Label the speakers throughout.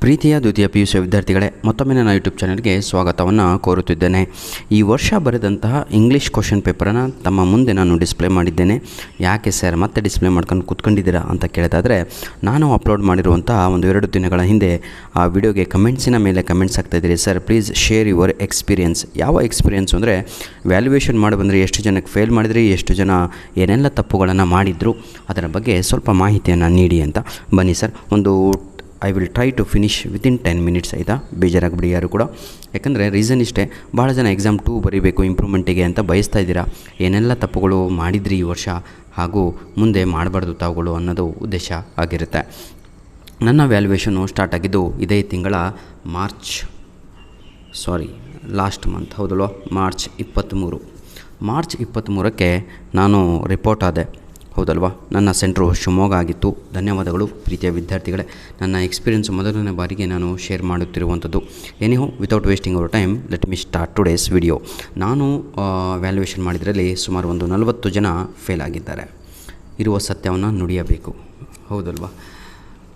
Speaker 1: ಪ್ರೀತಿಯ ದ್ವಿತೀಯ PUC ವಿದ್ಯಾರ್ಥಿಗಳೇ, ಮತ್ತೊಮ್ಮೆ ನನ್ನ ಯೂಟ್ಯೂಬ್ ಚಾನಲ್ಗೆ ಸ್ವಾಗತವನ್ನು ಕೋರುತ್ತಿದ್ದೇನೆ. ಈ ವರ್ಷ ಬರೆದಂತಹ ಇಂಗ್ಲೀಷ್ ಕ್ವಶನ್ ಪೇಪರನ್ನು ತಮ್ಮ ಮುಂದೆ ನಾನು ಡಿಸ್ಪ್ಲೇ ಮಾಡಿದ್ದೇನೆ. ಯಾಕೆ ಸರ್ ಮತ್ತೆ ಡಿಸ್ಪ್ಲೇ ಮಾಡ್ಕೊಂಡು ಕೂತ್ಕೊಂಡಿದ್ದೀರಾ ಅಂತ ಕೇಳಿದಾದರೆ, ನಾನು ಅಪ್ಲೋಡ್ ಮಾಡಿರುವಂತಹ 1-2 ದಿನಗಳ ಹಿಂದೆ ಆ ವಿಡಿಯೋಗೆ ಕಮೆಂಟ್ಸಿನ ಮೇಲೆ ಕಮೆಂಟ್ಸ್ ಆಗ್ತಾಯಿದ್ದೀರಿ. Sir please share your experience. ಯಾವ ಎಕ್ಸ್ಪೀರಿಯನ್ಸ್ ಅಂದರೆ, ವ್ಯಾಲ್ಯೂಯೇಷನ್ ಮಾಡಿ ಬಂದರೆ ಎಷ್ಟು ಜನಕ್ಕೆ ಫೇಲ್ ಮಾಡಿದ್ರಿ, ಎಷ್ಟು ಜನ ಏನೆಲ್ಲ ತಪ್ಪುಗಳನ್ನು ಮಾಡಿದರು, ಅದರ ಬಗ್ಗೆ ಸ್ವಲ್ಪ ಮಾಹಿತಿಯನ್ನು ನೀಡಿ ಅಂತ. ಬನ್ನಿ sir, I will try to finish within 10 minutes. ಆಯಿತಾ? ಬೇಜಾರಾಗ್ಬಿಡಿ ಯಾರು ಕೂಡ. ಯಾಕಂದರೆ ರೀಸನ್ ಇಷ್ಟೇ, ಭಾಳ ಜನ ಎಕ್ಸಾಮ್ 2 ಬರೀಬೇಕು ಇಂಪ್ರೂವ್ಮೆಂಟಿಗೆ ಅಂತ ಬಯಸ್ತಾ ಇದ್ದೀರಾ. ಏನೆಲ್ಲ ತಪ್ಪುಗಳು ಮಾಡಿದ್ರಿ ಈ ವರ್ಷ ಹಾಗೂ ಮುಂದೆ ಮಾಡಬಾರ್ದು ತಾವುಗಳು ಅನ್ನೋದು ಉದ್ದೇಶ ಆಗಿರುತ್ತೆ. ನನ್ನ ವ್ಯಾಲ್ಯೂಯೇಷನು ಸ್ಟಾರ್ಟ್ ಆಗಿದ್ದು ಇದೇ ತಿಂಗಳ ಲಾಸ್ಟ್ ಮಂತ್, ಹೌದಲ್ವ, ಮಾರ್ಚ್ 23ಕ್ಕೆ ನಾನು ರಿಪೋರ್ಟ್ ಆದೆ, ಹೌದಲ್ವಾ. ನನ್ನ ಸೆಂಟ್ರು ಶಿವಮೊಗ್ಗ ಆಗಿತ್ತು. ಧನ್ಯವಾದಗಳು ಪ್ರೀತಿಯ ವಿದ್ಯಾರ್ಥಿಗಳೇ. ನನ್ನ ಎಕ್ಸ್ಪೀರಿಯೆನ್ಸ್ ಮೊದಲನೇ ಬಾರಿಗೆ ನಾನು ಶೇರ್ ಮಾಡುತ್ತಿರುವಂಥದ್ದು. Anyhow, without wasting our time, let me start today's video. ನಾನು ವ್ಯಾಲ್ಯೂಯೇಷನ್ ಮಾಡಿದ್ರಲ್ಲಿ ಸುಮಾರು 40 ಜನ ಫೇಲ್ ಆಗಿದ್ದಾರೆ. ಇರುವ ಸತ್ಯವನ್ನು ನುಡಿಯಬೇಕು, ಹೌದಲ್ವಾ.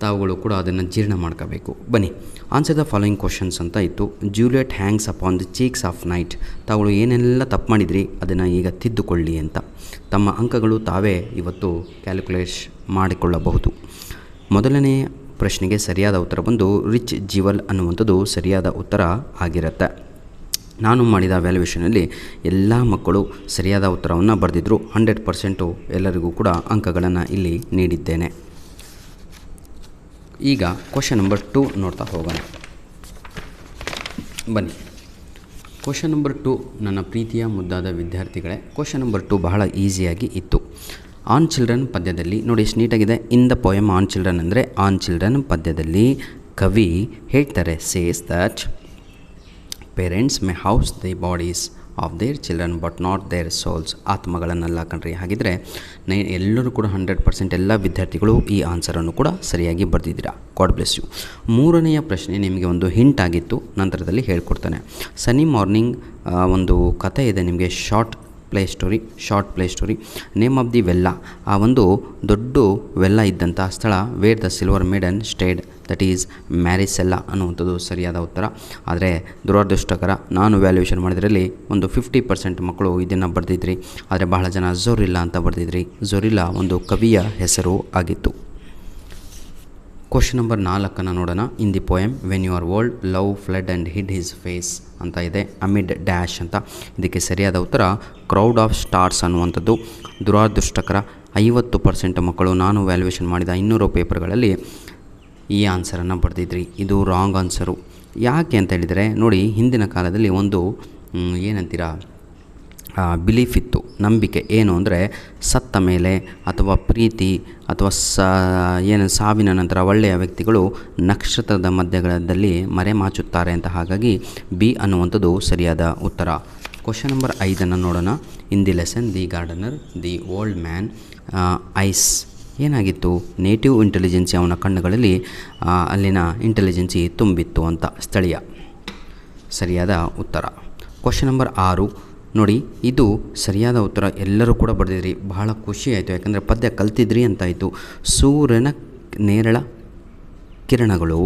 Speaker 1: ತಾವುಗಳು ಕೂಡ ಅದನ್ನು ಜೀರ್ಣ ಮಾಡ್ಕೋಬೇಕು. ಬನ್ನಿ, ಆನ್ಸರ್ ದ ಫಾಲೋಯಿಂಗ್ ಕ್ವಶನ್ಸ್ ಅಂತ ಇತ್ತು. Juliet hangs upon the cheeks of night. ತಾವುಗಳು ಏನೆಲ್ಲ ತಪ್ಪು ಮಾಡಿದ್ರಿ ಅದನ್ನು ಈಗ ತಿದ್ದುಕೊಳ್ಳಿ ಅಂತ. ತಮ್ಮ ಅಂಕಗಳು ತಾವೇ ಇವತ್ತು ಕ್ಯಾಲ್ಕುಲೇಟ್ ಮಾಡಿಕೊಳ್ಳಬಹುದು. ಮೊದಲನೇ ಪ್ರಶ್ನೆಗೆ ಸರಿಯಾದ ಉತ್ತರ ಬಂದು ರಿಚ್ ಜೀವಲ್ ಅನ್ನುವಂಥದ್ದು ಸರಿಯಾದ ಉತ್ತರ ಆಗಿರುತ್ತೆ. ನಾನು ಮಾಡಿದ ವ್ಯಾಲ್ಯೂಯೇಷನಲ್ಲಿ ಎಲ್ಲ ಮಕ್ಕಳು ಸರಿಯಾದ ಉತ್ತರವನ್ನು ಬರೆದಿದ್ದರು. 100% ಎಲ್ಲರಿಗೂ ಕೂಡ ಅಂಕಗಳನ್ನು ಇಲ್ಲಿ ನೀಡಿದ್ದೇನೆ. ಈಗ ಕ್ವಶನ್ ನಂಬರ್ 2 ನೋಡ್ತಾ ಹೋಗೋಣ. ಬನ್ನಿ, ಕ್ವಶನ್ ನಂಬರ್ 2 ನನ್ನ ಪ್ರೀತಿಯ ಮುದ್ದಾದ ವಿದ್ಯಾರ್ಥಿಗಳೇ. ಕ್ವಶನ್ ನಂಬರ್ 2 ಬಹಳ ಈಸಿಯಾಗಿ ಇತ್ತು. ಆನ್ ಚಿಲ್ಡ್ರನ್ ಪದ್ಯದಲ್ಲಿ ನೋಡಿ, ಎಷ್ಟು ನೀಟಾಗಿದೆ. In the poem on children ಅಂದರೆ ಆನ್ ಚಿಲ್ಡ್ರನ್ ಪದ್ಯದಲ್ಲಿ ಕವಿ ಹೇಳ್ತಾರೆ, says that parents may house the bodies of their children but not their souls. ಆತ್ಮಗಳನ್ನೆಲ್ಲ ಕಣ್ರಿ. ಹಾಗಿದ್ದರೆ ಎಲ್ಲರೂ ಕೂಡ 100% ಎಲ್ಲ ವಿದ್ಯಾರ್ಥಿಗಳು ಈ ಆನ್ಸರನ್ನು ಕೂಡ ಸರಿಯಾಗಿ ಬರೆದಿದ್ದೀರಾ. God bless you. ಮೂರನೆಯ ಪ್ರಶ್ನೆ ನಿಮಗೆ ಒಂದು ಹಿಂಟ್ ಆಗಿತ್ತು, ನಂತರದಲ್ಲಿ ಹೇಳ್ಕೊಡ್ತಾನೆ. ಸನ್ನಿ ಮಾರ್ನಿಂಗ್ ಒಂದು ಕಥೆ ಇದೆ ನಿಮಗೆ, short play story. Name of the well. ಆ ಒಂದು ದೊಡ್ಡ ವೆಲ್ಲ ಇದ್ದಂಥ ಸ್ಥಳ where the silver maiden stayed, that is Mary's well ಅನ್ನುವಂಥದ್ದು ಸರಿಯಾದ ಉತ್ತರ. ಆದರೆ ದುರದೃಷ್ಟಕರ, ನಾನು ವ್ಯಾಲ್ಯೂಯೇಷನ್ ಮಾಡಿದ್ರಲ್ಲಿ ಒಂದು 50% ಮಕ್ಕಳು ಇದನ್ನು ಬರೆದಿದ್ರಿ. ಆದರೆ ಬಹಳ ಜನ ಝೊರಿಲ್ಲ ಅಂತ ಬರೆದಿದ್ರಿ. ಝೊರಿಲ್ಲ ಒಂದು ಕವಿಯ ಹೆಸರು ಆಗಿತ್ತು. ಕ್ವಶನ್ ನಂಬರ್ 4 ನೋಡೋಣ. In the poem when you are old love fled and hid his face ಅಂತ ಇದೆ, ಅಮಿಡ್ ಡ್ಯಾಶ್ ಅಂತ. ಇದಕ್ಕೆ ಸರಿಯಾದ ಉತ್ತರ ಕ್ರೌಡ್ ಆಫ್ ಸ್ಟಾರ್ಸ್ ಅನ್ನುವಂಥದ್ದು. ದುರದೃಷ್ಟಕರ, 50% ಮಕ್ಕಳು ನಾನು ವ್ಯಾಲ್ಯೂಯೇಷನ್ ಮಾಡಿದ 200 ಪೇಪರ್ಗಳಲ್ಲಿ ಈ ಆನ್ಸರನ್ನು ಬರೆದಿದ್ರಿ. ಇದು ರಾಂಗ್ ಆನ್ಸರು. ಯಾಕೆ ಅಂತ ಹೇಳಿದರೆ ನೋಡಿ, ಹಿಂದಿನ ಕಾಲದಲ್ಲಿ ಒಂದು ಏನಂತೀರ ಬಿಲೀಫ್ ಇತ್ತು, ನಂಬಿಕೆ. ಏನು ಅಂದರೆ, ಸತ್ತ ಮೇಲೆ ಅಥವಾ ಪ್ರೀತಿ ಅಥವಾ ಸಾವಿನ ನಂತರ ಒಳ್ಳೆಯ ವ್ಯಕ್ತಿಗಳು ನಕ್ಷತ್ರದ ಮಧ್ಯದಲ್ಲಿ ಮರೆಮಾಚುತ್ತಾರೆ ಅಂತ. ಹಾಗಾಗಿ ಬಿ ಅನ್ನುವಂಥದ್ದು ಸರಿಯಾದ ಉತ್ತರ. ಕ್ವಶನ್ ನಂಬರ್ 5 ನೋಡೋಣ. In the lesson the gardener the old man ice ಏನಾಗಿತ್ತು? ನೇಟಿವ್ ಇಂಟೆಲಿಜೆನ್ಸಿ, ಅವನ ಕಣ್ಣುಗಳಲ್ಲಿ ಅಲ್ಲಿನ ಇಂಟೆಲಿಜೆನ್ಸಿ ತುಂಬಿತ್ತು ಅಂತ. ಸ್ಥಳೀಯ ಸರಿಯಾದ ಉತ್ತರ. ಕ್ವಶನ್ ನಂಬರ್ 6 ನೋಡಿ, ಇದು ಸರಿಯಾದ ಉತ್ತರ. ಎಲ್ಲರೂ ಕೂಡ ಬರೆದಿದ್ರಿ. ಬಹಳ ಖುಷಿ ಆಯಿತು, ಯಾಕಂದರೆ ಪದ್ಯ ಕಲ್ತಿದ್ರಿ ಅಂತಾಯಿತು. ಸೂರ್ಯನ ನೇರಳ ಕಿರಣಗಳು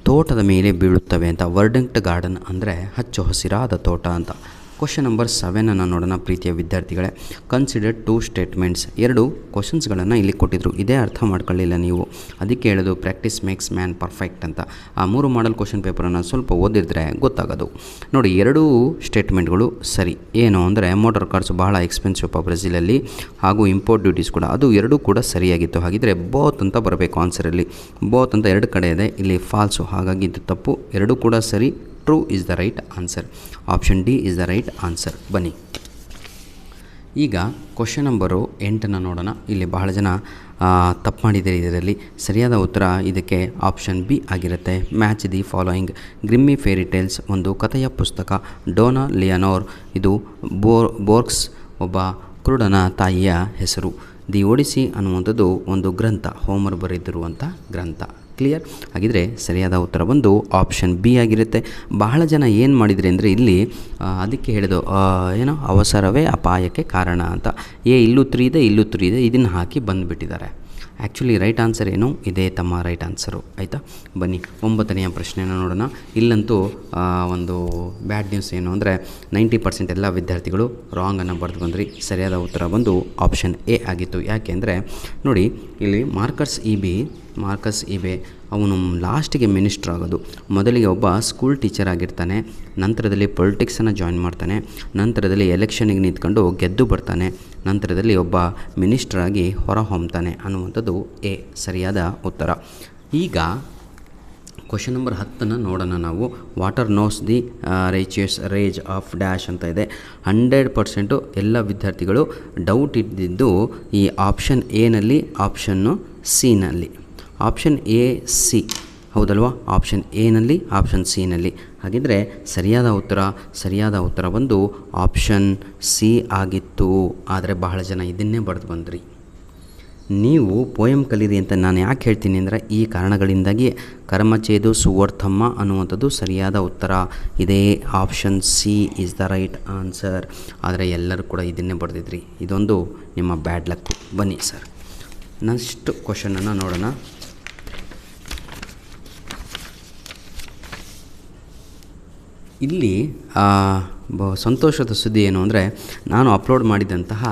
Speaker 1: ತೋಟದ ಮೇಲೆ ಬೀಳುತ್ತವೆ ಅಂತ. ವರ್ಡಂಟ್ ಗಾರ್ಡನ್ ಅಂದರೆ ಹಚ್ಚು ಹಸಿರಾದ ತೋಟ ಅಂತ. ಕ್ವಶನ್ ನಂಬರ್ 7 ನೋಡೋಣ ಪ್ರೀತಿಯ ವಿದ್ಯಾರ್ಥಿಗಳೇ. Consider 2 statements. 2 ಕ್ವಶನ್ಸ್ಗಳನ್ನು ಇಲ್ಲಿ ಕೊಟ್ಟಿದ್ದರು. ಇದೇ ಅರ್ಥ ಮಾಡ್ಕೊಳ್ಳಿಲ್ಲ ನೀವು, ಅದಕ್ಕೆ ಹೇಳೋದು ಪ್ರಾಕ್ಟೀಸ್ ಮೇಕ್ಸ್ ಮ್ಯಾನ್ ಪರ್ಫೆಕ್ಟ್ ಅಂತ. ಆ 3 ಮಾಡಲ್ ಕ್ವಶನ್ ಪೇಪರನ್ನು ಸ್ವಲ್ಪ ಓದಿದ್ರೆ ಗೊತ್ತಾಗೋದು. ನೋಡಿ, 2 ಸ್ಟೇಟ್ಮೆಂಟ್ಗಳು ಸರಿ. ಏನು ಅಂದರೆ, ಮೋಟಾರ್ ಕಾರ್ಸ್ ಬಹಳ ಎಕ್ಸ್ಪೆನ್ಸಿವ್ ಬ್ರೆಜಿಲಲ್ಲಿ, ಹಾಗೂ ಇಂಪೋರ್ಟ್ ಡ್ಯೂಟೀಸ್ ಕೂಡ, ಅದು 2 ಕೂಡ ಸರಿಯಾಗಿತ್ತು. ಹಾಗಿದ್ರೆ ಬೋತ್ ಅಂತ ಬರಬೇಕು ಆನ್ಸರಲ್ಲಿ. ಬೋತ್ ಅಂತ 2 ಕಡೆ ಇದೆ, ಇಲ್ಲಿ ಫಾಲ್ಸು, ಹಾಗಾಗಿ ಇದು ತಪ್ಪು. 2 ಕೂಡ ಸರಿ. True is the right answer. Option D is the right answer. ಬನ್ನಿ, ಈಗ ಕ್ವಶನ್ ನಂಬರು 8 ನೋಡೋಣ. ಇಲ್ಲಿ ಬಹಳ ಜನ ತಪ್ಪು ಮಾಡಿದ್ದೀರಿ. ಇದರಲ್ಲಿ ಸರಿಯಾದ ಉತ್ತರ ಇದಕ್ಕೆ ಆಪ್ಷನ್ ಬಿ ಆಗಿರುತ್ತೆ. Match the following. Grimm fairy tales ಒಂದು ಕಥೆಯ ಪುಸ್ತಕ. ಡೋನಾ ಲಿಯನೋರ್ ಇದು ಬೋರ್ಕ್ಸ್ ಒಬ್ಬ ಕುರುಡನ ತಾಯಿಯ ಹೆಸರು. ದಿ ಒಡಿಸಿ ಅನ್ನುವಂಥದ್ದು ಒಂದು ಗ್ರಂಥ, ಹೋಮರ್ ಬರೆದಿರುವಂಥ ಗ್ರಂಥ. ಕ್ಲಿಯರ್ ಆಗಿದ್ದರೆ ಸರಿಯಾದ ಉತ್ತರ ಬಂದು ಆಪ್ಷನ್ ಬಿ ಆಗಿರುತ್ತೆ. ಬಹಳ ಜನ ಏನು ಮಾಡಿದ್ರಿ ಅಂದರೆ, ಇಲ್ಲಿ ಅದಕ್ಕೆ ಹೇಳಿದು ಏನೋ ಅವಸರವೇ ಅಪಾಯಕ್ಕೆ ಕಾರಣ ಅಂತ. ಇಲ್ಲೂ 3 ಇದೆ, ಇಲ್ಲೂ 3 ಇದೆ, ಇದನ್ನು ಹಾಕಿ ಬಂದುಬಿಟ್ಟಿದ್ದಾರೆ. ಆ್ಯಕ್ಚುಲಿ ರೈಟ್ ಆನ್ಸರ್ ಏನು ಇದೇ ತಮ್ಮ ರೈಟ್ ಆನ್ಸರು ಆಯಿತಾ. ಬನ್ನಿ 9ನೇ ಪ್ರಶ್ನೆನ ನೋಡೋಣ. ಇಲ್ಲಂತೂ ಒಂದು ಬ್ಯಾಡ್ ನ್ಯೂಸ್ ಏನು ಅಂದರೆ 90% ಎಲ್ಲ ವಿದ್ಯಾರ್ಥಿಗಳು ರಾಂಗನ್ನು ಬರೆದು ಬಂದ್ರಿ. ಸರಿಯಾದ ಉತ್ತರ ಬಂದು ಆಪ್ಷನ್ ಎ ಆಗಿತ್ತು. ಯಾಕೆ ಅಂದರೆ ನೋಡಿ, ಇಲ್ಲಿ ಮಾರ್ಕಸ್ ಇಬೆ ಅವನು ಲಾಸ್ಟಿಗೆ ಮಿನಿಸ್ಟ್ರ್ ಆಗೋದು. ಮೊದಲಿಗೆ ಒಬ್ಬ ಸ್ಕೂಲ್ ಟೀಚರ್ ಆಗಿರ್ತಾನೆ, ನಂತರದಲ್ಲಿ ಪೊಲಿಟಿಕ್ಸನ್ನು ಜಾಯಿನ್ ಮಾಡ್ತಾನೆ, ನಂತರದಲ್ಲಿ ಎಲೆಕ್ಷನಿಗೆ ನಿಂತ್ಕೊಂಡು ಗೆದ್ದು ಬರ್ತಾನೆ, ನಂತರದಲ್ಲಿ ಒಬ್ಬ ಮಿನಿಸ್ಟ್ರಾಗಿ ಹೊರಹೊಮ್ತಾನೆ ಅನ್ನುವಂಥದ್ದು ಎ ಸರಿಯಾದ ಉತ್ತರ. ಈಗ ಕ್ವಶನ್ ನಂಬರ್ 10 ನೋಡೋಣ ನಾವು. Water knows the righteous rage of dash ಅಂತ ಇದೆ. 100% ಎಲ್ಲ ವಿದ್ಯಾರ್ಥಿಗಳು ಡೌಟ್ ಇದ್ದಿದ್ದು ಈ ಆಪ್ಷನ್ ಎನಲ್ಲಿ, ಆಪ್ಷನ್ನು ಸಿನಲ್ಲಿ. ಆಪ್ಷನ್ ಎ ಸಿ ಹೌದಲ್ವಾ? ಆಪ್ಷನ್ ಎನಲ್ಲಿ, ಆಪ್ಷನ್ ಸಿನಲ್ಲಿ. ಹಾಗಿದ್ದರೆ ಸರಿಯಾದ ಉತ್ತರ ಬಂದು ಆಪ್ಷನ್ ಸಿ ಆಗಿತ್ತು. ಆದರೆ ಬಹಳ ಜನ ಇದನ್ನೇ ಬರೆದು ಬಂದ್ರಿ. ನೀವು ಪೋಯಮ್ ಕಲೀರಿ ಅಂತ ನಾನು ಯಾಕೆ ಹೇಳ್ತೀನಿ ಅಂದರೆ ಈ ಕಾರಣಗಳಿಂದಾಗಿ ಕರ್ಮಚೇದು ಸುವರ್ಥಮ್ಮ ಅನ್ನುವಂಥದ್ದು ಸರಿಯಾದ ಉತ್ತರ. ಇದೇ option C is the right answer. ಆದರೆ ಎಲ್ಲರೂ ಕೂಡ ಇದನ್ನೇ ಬರೆದಿದ್ರಿ. ಇದೊಂದು ನಿಮ್ಮ ಬ್ಯಾಡ್ ಲಕ್. ಬನ್ನಿ ಸರ್, ನೆಕ್ಸ್ಟ್ ಕ್ವಶನನ್ನು ನೋಡೋಣ. ಇಲ್ಲಿ ಸಂತೋಷದ ಸುದ್ದಿ ಏನು ಅಂದರೆ, ನಾನು ಅಪ್ಲೋಡ್ ಮಾಡಿದಂತಹ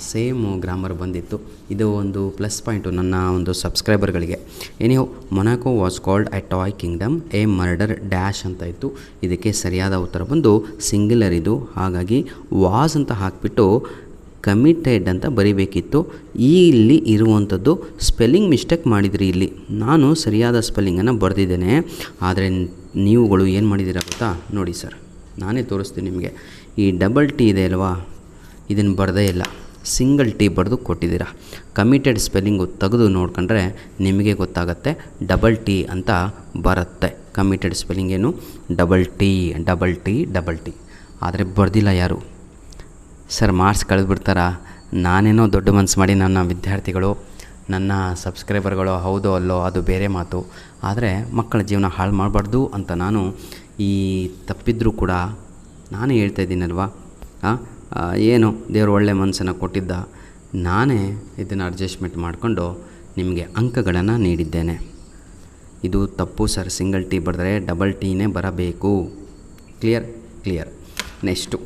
Speaker 1: ಸೇಮ್ ಗ್ರಾಮರ್ ಬಂದಿತ್ತು. ಇದು ಒಂದು ಪ್ಲಸ್ ಪಾಯಿಂಟು ನನ್ನ ಒಂದು ಸಬ್ಸ್ಕ್ರೈಬರ್ಗಳಿಗೆ. Anyhow, Monaco was called a toy kingdom a murder dash ಅಂತ ಇತ್ತು. ಇದಕ್ಕೆ ಸರಿಯಾದ ಉತ್ತರ ಬಂದು ಸಿಂಗ್ಯುಲರ್ ಇದು. ಹಾಗಾಗಿ ವಾಸ್ ಅಂತ ಹಾಕಿಬಿಟ್ಟು ಕಮಿಟೆಡ್ ಅಂತ ಬರಿಬೇಕಿತ್ತು. ಇಲ್ಲಿ ಇರುವಂಥದ್ದು ಸ್ಪೆಲ್ಲಿಂಗ್ ಮಿಸ್ಟೇಕ್ ಮಾಡಿದ್ರಿ. ಇಲ್ಲಿ ನಾನು ಸರಿಯಾದ ಸ್ಪೆಲ್ಲಿಂಗನ್ನು ಬರೆದಿದ್ದೇನೆ. ಆದರೆ ನೀವುಗಳು ಏನು ಮಾಡಿದ್ದೀರಾ ಗೊತ್ತಾ? ನೋಡಿ ಸರ್, ನಾನೇ ತೋರಿಸ್ತೀನಿ ನಿಮಗೆ. ಈ ಡಬಲ್ ಟಿ ಇದೆ ಅಲ್ವಾ, ಇದನ್ನು ಬರದೇ ಇಲ್ಲ, ಸಿಂಗಲ್ ಟಿ ಬರೆದು ಕೊಟ್ಟಿದ್ದೀರಾ. ಕಮಿಟೆಡ್ ಸ್ಪೆಲ್ಲಿಂಗು ತೆಗೆದು ನೋಡ್ಕೊಂಡ್ರೆ ನಿಮಗೆ ಗೊತ್ತಾಗತ್ತೆ ಡಬಲ್ ಟಿ ಅಂತ ಬರುತ್ತೆ. ಕಮಿಟೆಡ್ ಸ್ಪೆಲ್ಲಿಂಗ್ ಏನು? Double T. ಆದರೆ ಬರೆದಿಲ್ಲ ಯಾರು ಸರ್? ಮಾರ್ಕ್ಸ್ ಕಳೆದುಬಿಡ್ತಾರಾ? ನಾನೇನೋ ದೊಡ್ಡ ಮನಸ್ಸು ಮಾಡಿ ನನ್ನ ವಿದ್ಯಾರ್ಥಿಗಳು, ನನ್ನ ಸಬ್ಸ್ಕ್ರೈಬರ್ಗಳು ಹೌದೋ ಅಲ್ಲೋ ಅದು ಬೇರೆ ಮಾತು. ಆದರೆ ಮಕ್ಕಳ ಜೀವನ ಹಾಳು ಮಾಡಬಾರ್ದು ಅಂತ ನಾನು ಈ ತಪ್ಪಿದ್ರೂ ಕೂಡ ನಾನೇ ಹೇಳ್ತಾ ಇದ್ದೀನಲ್ವಾ. ಏನು ದೇವರು ಒಳ್ಳೆ ಮನಸ್ಸನ್ನು ಕೊಟ್ಟಿದ್ದ, ನಾನೇ ಇದನ್ನು ಅಡ್ಜಸ್ಟ್ಮೆಂಟ್ ಮಾಡಿಕೊಂಡು ನಿಮಗೆ ಅಂಕಗಳನ್ನು ನೀಡಿದ್ದೇನೆ. ಇದು ತಪ್ಪು ಸರ್. ಸಿಂಗಲ್ ಟಿ ಬರೆದರೆ ಡಬಲ್ ಟೀನೇ ಬರಬೇಕು. Clear. Next